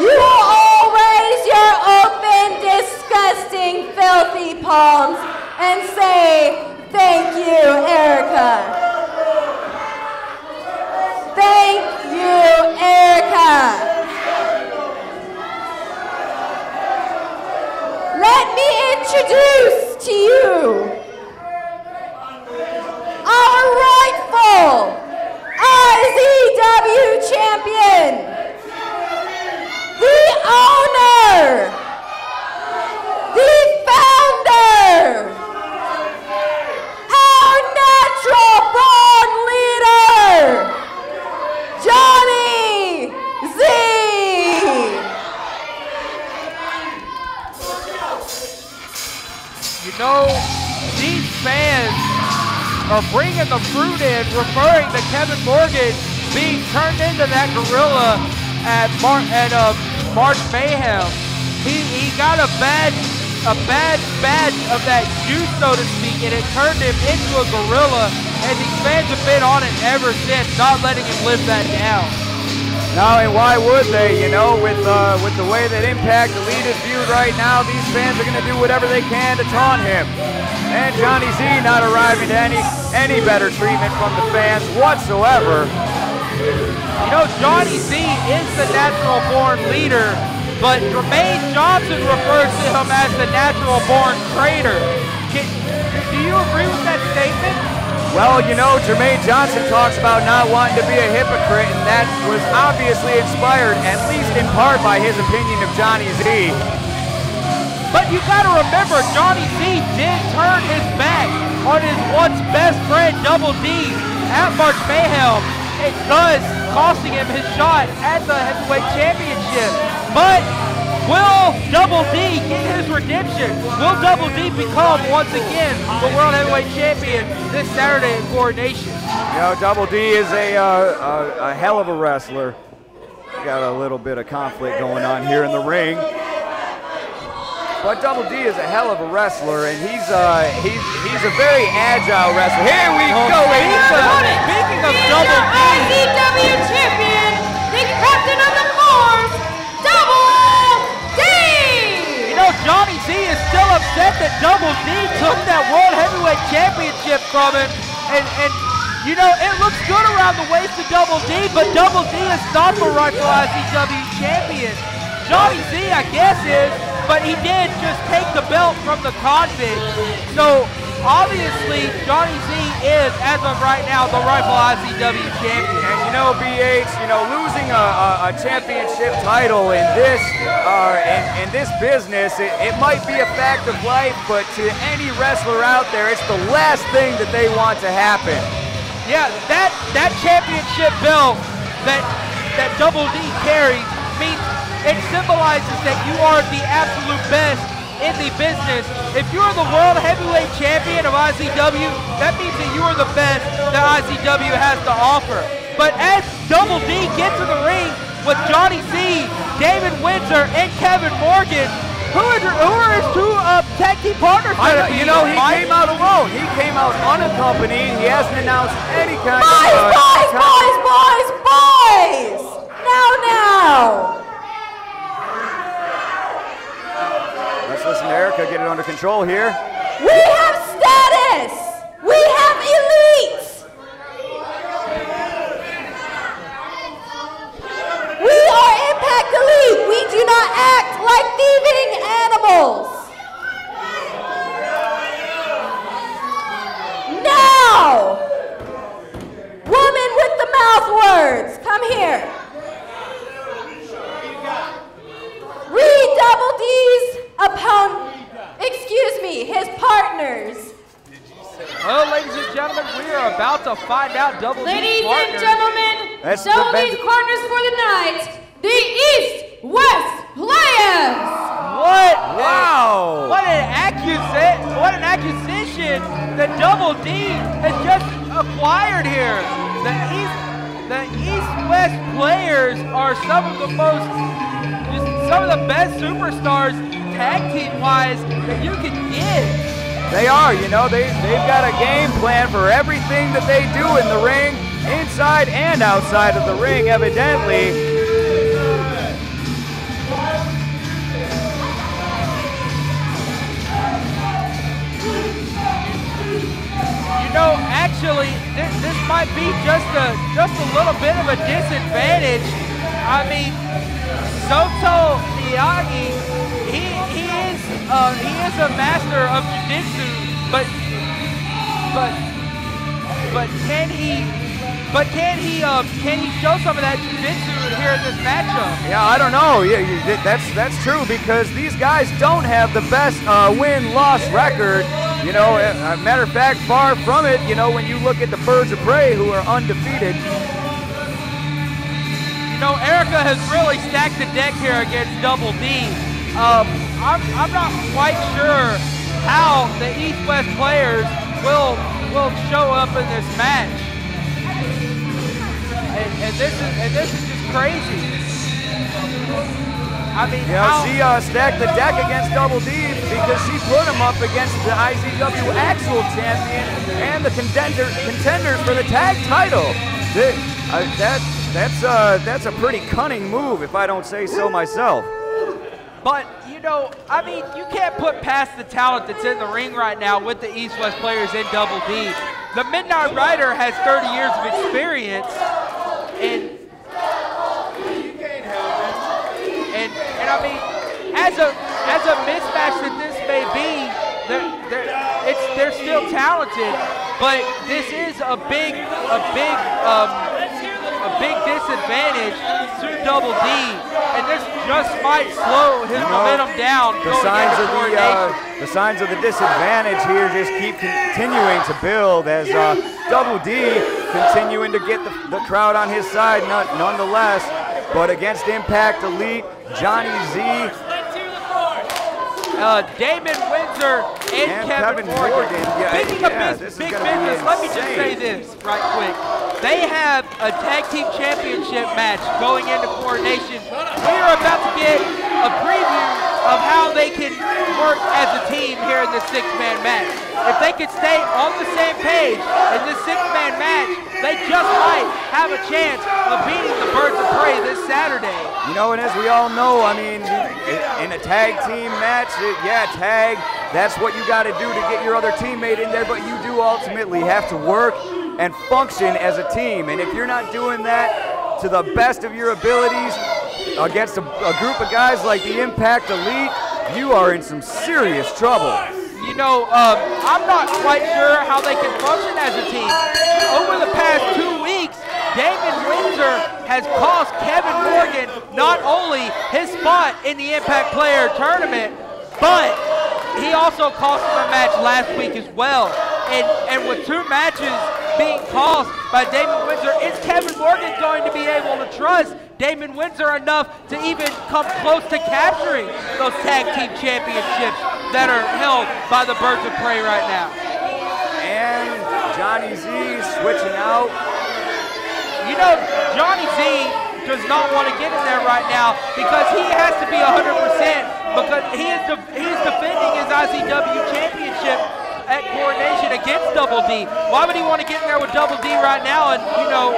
you will all raise your open, disgusting, filthy palms and say, "Thank you, Erica." Thank you, Erica. Let me introduce to you our rightful IZW champion, the owner, the founder, our natural born leader, Johnny Z. You know, these fans are bringing the fruit in, referring to Kevin Morgan being turned into that gorilla at March Mayhem. He got a bad batch of that juice, so to speak, and it turned him into a gorilla, and these fans have been on it ever since, not letting him live that down. No, and why would they? You know, with the way that Impact Elite is viewed right now, these fans are going to do whatever they can to taunt him. And Johnny Z not arriving to any better treatment from the fans whatsoever. You know, Johnny Z is the natural-born leader, but Jermaine Johnson refers to him as the natural-born traitor. Do you agree with that statement? Well, you know, Jermaine Johnson talks about not wanting to be a hypocrite, and that was obviously inspired, at least in part, by his opinion of Johnny Z. But you gotta remember, Johnny Z did turn his back on his once best friend, Double D, at March Mayhem, it thus costing him his shot at the heavyweight championship. But will Double D get his redemption? Will Double D become, once again, the World Heavyweight Champion this Saturday in Coronation? You know, Double D is a hell of a wrestler. Got a little bit of conflict going on here in the ring. But Double D is a hell of a wrestler, and he's a very agile wrestler. Here we go, ladies and gentlemen. Speaking of Double D, IZW champion, the captain of the Force, Double D! You know, Johnny Z is still upset that Double D took that World Heavyweight Championship from him, and you know, it looks good around the waist of Double D, but Double D is not the rightful IZW champion. Johnny Z, I guess, is, but he did just take the belt from the convict. So, obviously, Johnny Z is, as of right now, the rightful IZW champion. And you know, BH, you know, losing a championship title in this business, it might be a fact of life, but to any wrestler out there, it's the last thing that they want to happen. Yeah, that championship belt that Double D carries means it symbolizes that you are the absolute best in the business. If you're the World Heavyweight Champion of IZW, that means that you are the best that IZW has to offer. But as Double D gets in the ring with Johnny Z, David Windsor, and Kevin Morgan, who are his two tag team partners? You know, he came out alone. He came out unaccompanied. He hasn't announced any kind of... Boys! Now! Let's listen to Erica get it under control here. We have status! We have elites! We are Impact Elite! We do not act like thieving animals! Now! Woman with the mouth words, come here. Read Double D's his partners. Well, ladies and gentlemen, we are about to find out Double D's Ladies partners. and gentlemen, Double D's partners for the night, the East-West Players. What? Wow! What an accusation that Double D has just acquired here. The East-West Players are some of the best superstars tag team wise that you can get. They are, you know, they've got a game plan for everything that they do in the ring, inside and outside of the ring, evidently. You know, actually, this might be just a little bit of a disadvantage. I mean, Soto Miyagi, he is a master of jiu-jitsu, but can he show some of that jiu-jitsu here in this matchup? Yeah, I don't know. Yeah, that's true because these guys don't have the best win-loss record. You know, matter of fact, far from it. You know, when you look at the Birds of Prey, who are undefeated. You know, Erica has really stacked the deck here against Double D. I'm not quite sure how the East-West players will show up in this match, and this is just crazy. I mean, she stacked the deck against Double D because she put him up against the IZW Actual Champion and the contenders for the tag title. That's a pretty cunning move, if I don't say so myself. But, you know, I mean, you can't put past the talent that's in the ring right now with the East-West players in Double D. The Midnight Rider has 30 years of experience, and I mean, as a mismatch that this may be, they're still talented, but this is a big disadvantage to Double D, and this just might slow his momentum down. The signs of the disadvantage here just keep continuing to build as Double D continuing to get the crowd on his side nonetheless. But against Impact Elite, Johnny Z, Damon Windsor, and Kevin Morgan. Speaking of big business, let me just say this right quick. They have a tag team championship match going into Coronation. We are about to get a preview of how they can work as a team here in this six-man match. If they could stay on the same page in this six-man match, they just might have a chance of beating the Birds of Prey this Saturday. You know, and as we all know, I mean, in a tag team match, tag, that's what you got to do to get your other teammate in there, but you do ultimately have to work and function as a team. And if you're not doing that to the best of your abilities against a group of guys like the Impact Elite, you are in some serious trouble. You know, I'm not quite sure how they can function as a team. Over the past 2 weeks, Damon Windsor has cost Kevin Morgan not only his spot in the Impact Player Tournament, but he also cost him a match last week as well. And with 2 matches being cost by Damon Windsor, is Kevin Morgan going to be able to trust Damon Windsor enough to even come close to capturing those tag team championships that are held by the Birds of Prey right now? And Johnny Z switching out. You know, Johnny Z does not want to get in there right now because he has to be 100% because he is defending his IZW championship at Coronation against Double D. Why would he want to get in there with Double D right now and, you know,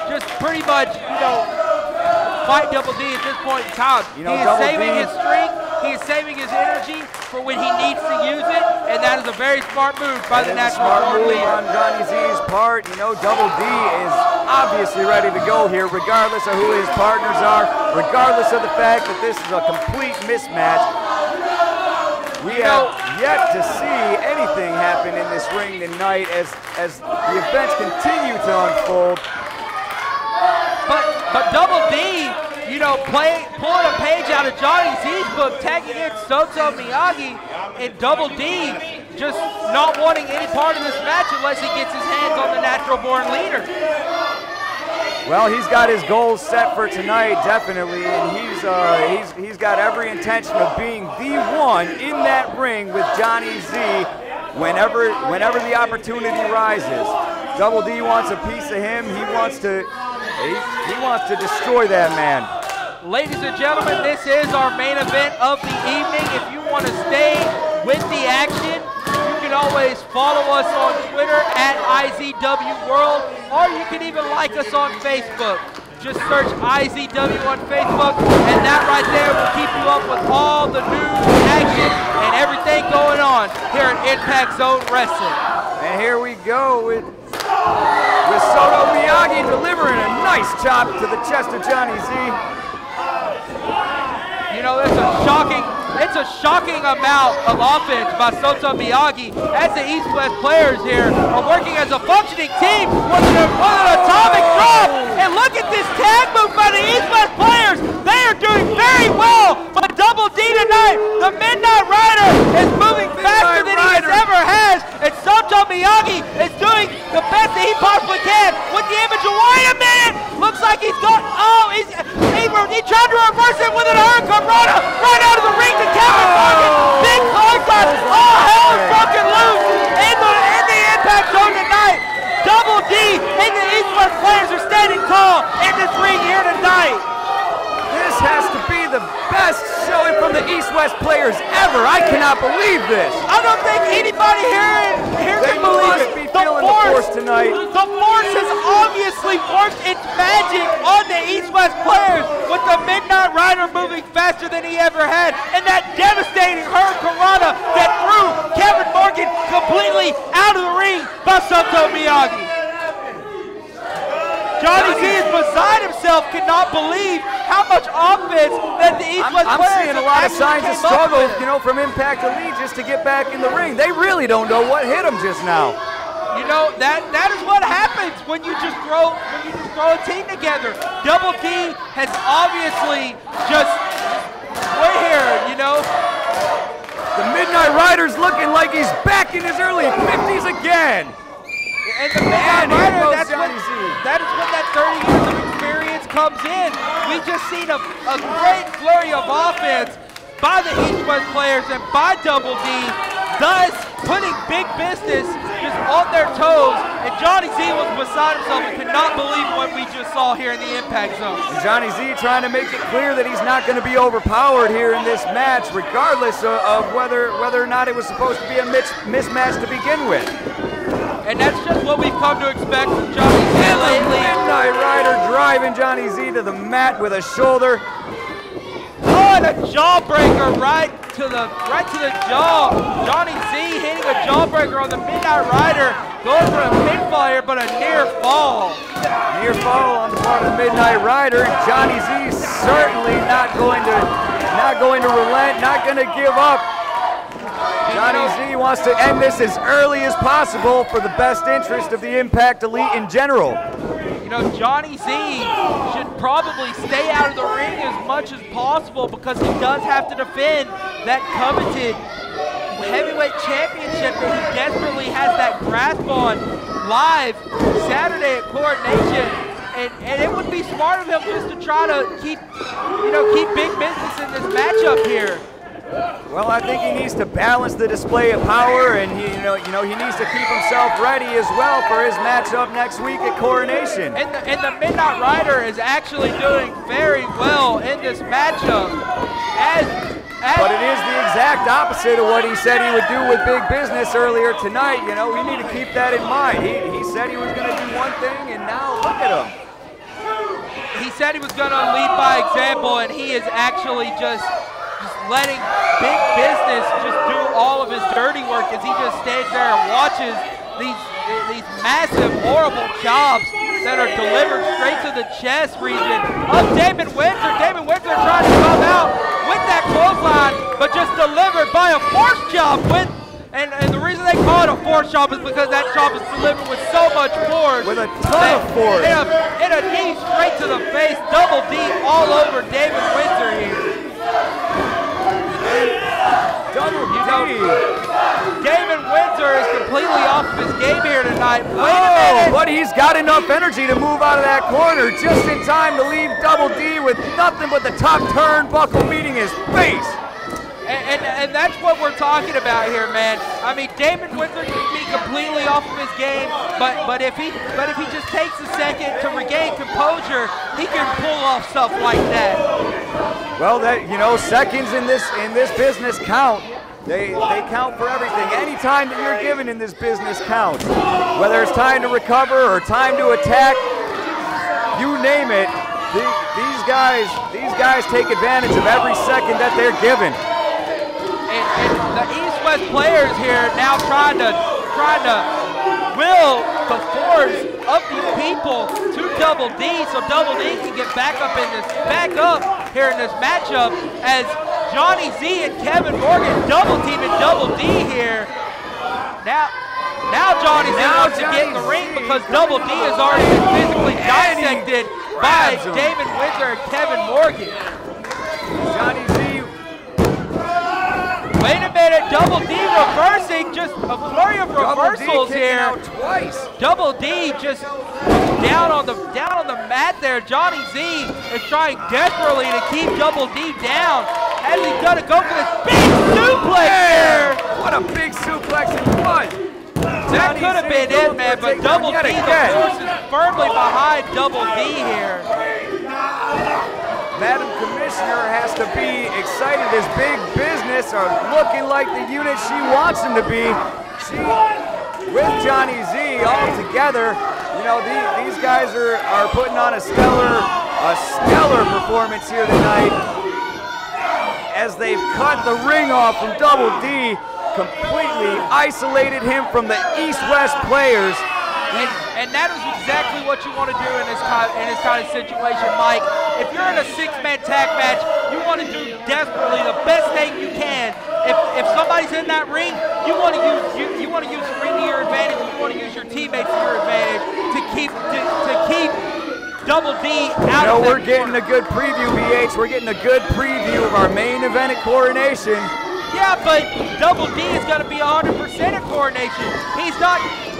just pretty much, you know, fight Double D at this point in time? You know, he is saving his strength, he is saving his energy for when he needs to use it, and that is a very smart move by the Natural Born Leader. On Johnny Z's part, you know, Double D is obviously ready to go here, regardless of who his partners are, regardless of the fact that this is a complete mismatch. We have yet to see anything happen in this ring tonight as the events continue to unfold. But Double D, you know, pulling a page out of Johnny Z's book, tagging in Soto Miyagi, and Double D just not wanting any part of this match unless he gets his hands on the Natural Born Leader. Well, he's got his goals set for tonight, definitely, and he's got every intention of being the one in that ring with Johnny Z whenever the opportunity rises. Double D wants a piece of him. He wants to destroy that man. Ladies and gentlemen, this is our main event of the evening. If you want to stay with the action, you can always follow us on Twitter at IZW World, or you can even like us on Facebook. Just search IZW on Facebook, and that right there will keep you up with all the news, action, and everything going on here at Impact Zone Wrestling. And here we go with Soto Miyagi delivering a nice chop to the chest of Johnny Z. You know, it's a shocking amount of offense by Soto Miyagi as the East-West players here are working as a functioning team with an atomic drop. And look at this tag move by the East-West players. They are doing very well, but Double D tonight, the Midnight Rider, is moving faster than he ever has. And Soto Miyagi is doing the best that he possibly can with the image of, wait a minute, looks like he's going, he tried to reverse it with an Hurricane Rana right out of the ring to Kevin Morgan. Big clothesline. All hell is broken loose in the Impact Zone tonight. Double D and the East-West players are standing tall in this ring here tonight. This has to be the best showing from the East-West players ever. I cannot believe this. I don't think anybody here can believe it. They must be feeling the force tonight. The force has obviously worked its magic on the East-West players with the Midnight Rider moving faster than he ever had, and that devastating Hurricane Rana that threw Kevin Morgan completely out of the ring by Soto Miyagi. Johnny Z is beside himself, cannot believe how much offense that the East-West players I'm seeing a lot of signs of struggle, from Impact Elite just to get back in the ring. They really don't know what hit them just now. You know, that is what happens when you just throw a team together. Double D has obviously just wait here, The Midnight Rider's looking like he's back in his early 50s again. And the Midnight Rider, that is when that 30 years of experience comes in. We just seen a great flurry of offense by the East-West players and by Double D, thus putting big business just on their toes. And Johnny Z was beside himself and could not believe what we just saw here in the Impact Zone. And Johnny Z trying to make it clear that he's not going to be overpowered here in this match, regardless of whether or not it was supposed to be a mismatch to begin with. And that's just what we've come to expect from Johnny Z lately. Midnight Rider driving Johnny Z to the mat with a shoulder. Oh, and a jawbreaker right to the jaw. Johnny Z hitting a jawbreaker on the Midnight Rider. Going for a pinfall here, but a near fall. Near fall on the part of the Midnight Rider. Johnny Z certainly not going to relent, not going to give up. Johnny Z wants to end this as early as possible for the best interest of the Impact Elite in general. Johnny Z should probably stay out of the ring as much as possible because he does have to defend that coveted heavyweight championship that he desperately has that grasp on live Saturday at Coronation. And it would be smart of him just to try to keep big business in this matchup here. Well, I think he needs to balance the display of power, and he needs to keep himself ready as well for his matchup next week at Coronation. And the Midnight Rider is actually doing very well in this matchup. But it is the exact opposite of what he said he would do with big business earlier tonight. We need to keep that in mind. He said he was going to do one thing, and now look at him. He said he was going to lead by example, and he is actually just letting big business just do all of his dirty work as he just stands there and watches these massive, horrible chops that are delivered straight to the chest region of Damon Windsor. Damon Windsor trying to come out with that clothesline, but just delivered by a force chop. And the reason they call it a force chop is because that chop is delivered with so much force. With a ton of force. And a knee straight to the face. Double D all over Damon Windsor here. Damon Windsor is completely off of his game here tonight. Wait a minute. But he's got enough energy to move out of that corner just in time to leave Double D with nothing but the top turnbuckle meeting his face. And that's what we're talking about here, man. I mean, Damon Windsor can be completely off of his game, but if he just takes a second to regain composure, he can pull off stuff like that. Well, seconds in this business count. They count for everything. Any time that you're given in this business counts. Whether it's time to recover or time to attack, you name it. These guys take advantage of every second that they're given. And the East-West players here now trying to will the force of these people to Double D, so Double D can get back up here in this matchup as Johnny Z and Kevin Morgan double teaming Double D here. Now Johnny Z wants to get in the ring because Double D has already been physically dissected by Damon Windsor and Kevin Morgan. Johnny Z. Wait a minute, Double D reversing, just a flurry of reversals here. Out twice. Double D just down on the mat there. Johnny Z is trying desperately to keep Double D down. As he's gonna go for this big suplex there. What a big suplex it was. That could have been it, man, but Double D, the force is firmly behind Double D here. Madam Commissioner has to be excited. His big business are looking like the unit she wants him to be. She, with Johnny Z all together, you know, these guys are putting on a stellar performance here tonight as they've cut the ring off from Double D, completely isolated him from the East-West players. And that is exactly what you want to do in this kind of situation, Mike. If you're in a six-man tag match, you want to do desperately the best thing you can. If somebody's in that ring, you want to use the ring to your advantage. You want to use your teammates to your advantage to keep Double D out of that. We're getting a good preview, BH. We're getting a good preview of our main event at Coronation. Yeah, but Double D is going to be 100% at Coronation.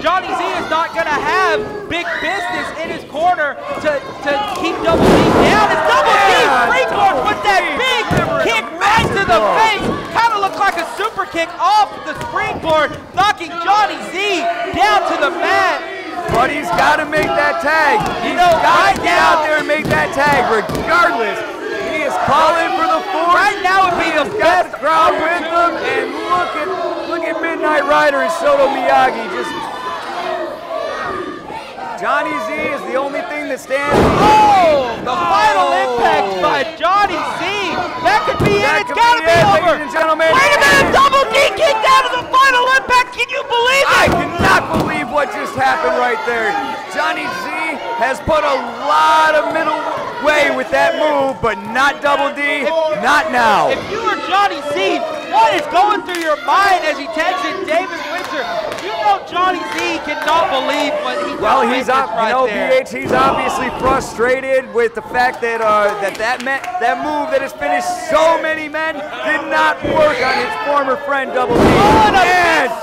Johnny Z is not going to have big business in his corner to keep Double D down. It's Double D springboard with that big kick right to the face. Kind of looked like a super kick off the springboard, knocking Johnny Z down to the mat. But he's got to make that tag. He's got to get out there and make that tag regardless. He is calling for the force. Right now would be the best crowd with him, and look at Midnight Rider and Soto Miyagi. Johnny Z is the only thing that stands. Oh, the final impact by Johnny Z. That could be it. It's got to be over. Ladies and gentlemen. Wait a minute, Double D kicked out of the final impact. Can you believe it? I cannot believe what just happened right there. Johnny Z has put a lot of middle way with that move, but not Double D, not now. If you were Johnny Z, what is going through your mind as he tags in David Windsor? You know Johnny Z cannot believe what he BH, he's obviously frustrated with the fact that that move that has finished so many men did not work on his former friend Double D. What a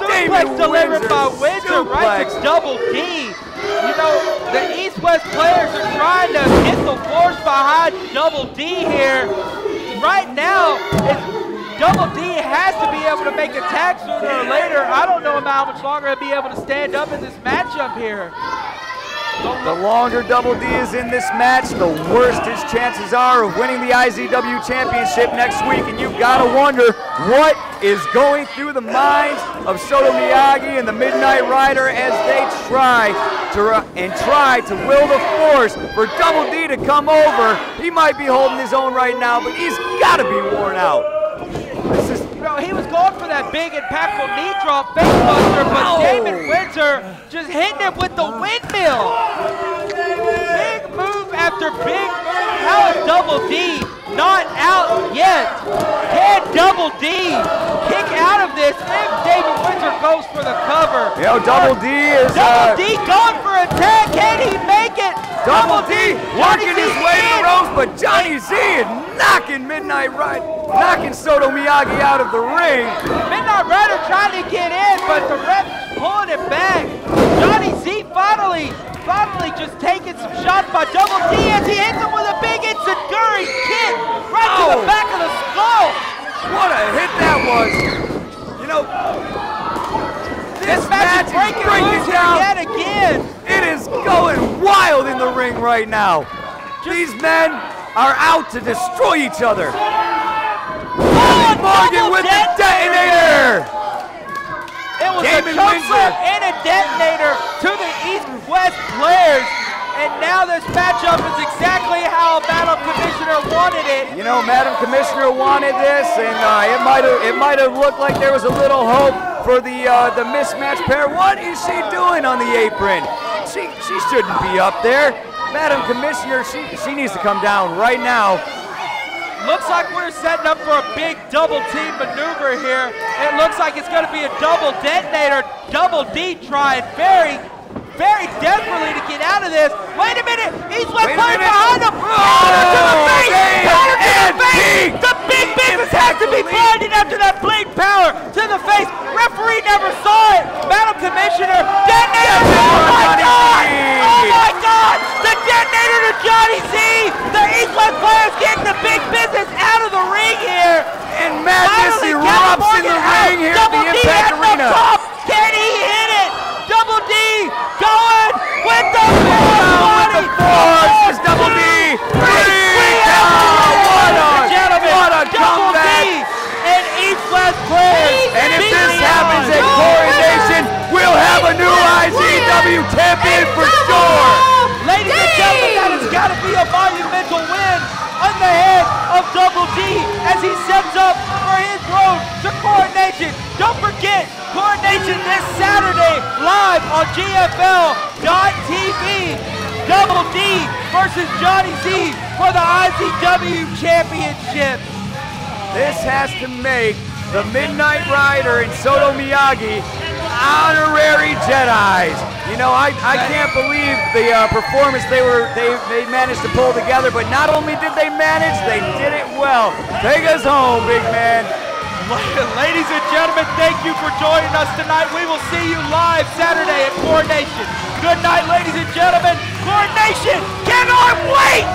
big suplex delivered by Windsor right to Double D. You know, the East-West players are trying to get the force behind Double D here. Right now, Double D has to be able to make a tag sooner or later. I don't know how much longer he'll be able to stand up in this matchup here. The longer Double D is in this match, the worse his chances are of winning the IZW Championship next week. And you've got to wonder what is going through the minds of Soto Miyagi and the Midnight Rider as they try to will the force for Double D to come over. He might be holding his own right now, but he's got to be worn out. He was going for that big impactful knee drop face buster, but Damon Windsor just hitting him with the windmill. Big move after big move. How is Double D not out yet? Can Double D kick out of this if Damon Windsor goes for the cover? Double D is Double D going for a tag. Can he make it? Double D working his way to the ropes, but Johnny Z is knocking knocking Soto Miyagi out of the ring. Midnight Rider trying to get in, but the ref pulling it back. Johnny Z finally just taking some shots by Double D as he hits him with a big Enzuigiri kick right to the back of the skull. What a hit that was. You know, this match is breaking down yet again. It is going wild in the ring right now. These men are out to destroy each other. Oh! Liv Morgan with the detonator! It was Damon a choke Windsor. slam and a detonator to the East-West players. And now this matchup is exactly how Madam Commissioner wanted it. You know, Madam Commissioner wanted this, and it might have looked like there was a little hope for the mismatched pair. What is she doing on the apron? She shouldn't be up there. Madam Commissioner, she needs to come down right now. Looks like we're setting up for a big double team maneuver here. It looks like it's going to be a double detonator. Double D trying very desperately to get out of this. Wait a minute, East-West playing behind him. Counter to the face, counter to the face. The big business has to be blinded after that blade power to the face. Referee never saw it. Madam Commissioner, detonator. Oh my God! Oh my God! The detonator to Johnny Z. The East-West players getting the big business out of the ring here. And madness erupts in the ring here at the Impact Arena. Can he hit it? Double D going with the force. It's Double D. What a comeback. And East-West players. And if this happens at Coronation, we'll have a new IZW champion for sure. Ladies and gentlemen, that has got to be a monumental win on the head of Double D as he sets up for his road to Coronation. Don't forget, Coronation this Saturday live on GFL.TV. Double D versus Johnny Z for the IZW Championship. This has to make the Midnight Rider and Soto Miyagi honorary Jedis. You know, I can't believe the performance they managed to pull together, but not only did they manage, they did it well. Take us home, big man. Ladies and gentlemen, thank you for joining us tonight. We will see you live Saturday at Coronation. Good night, ladies and gentlemen. Coronation cannot wait!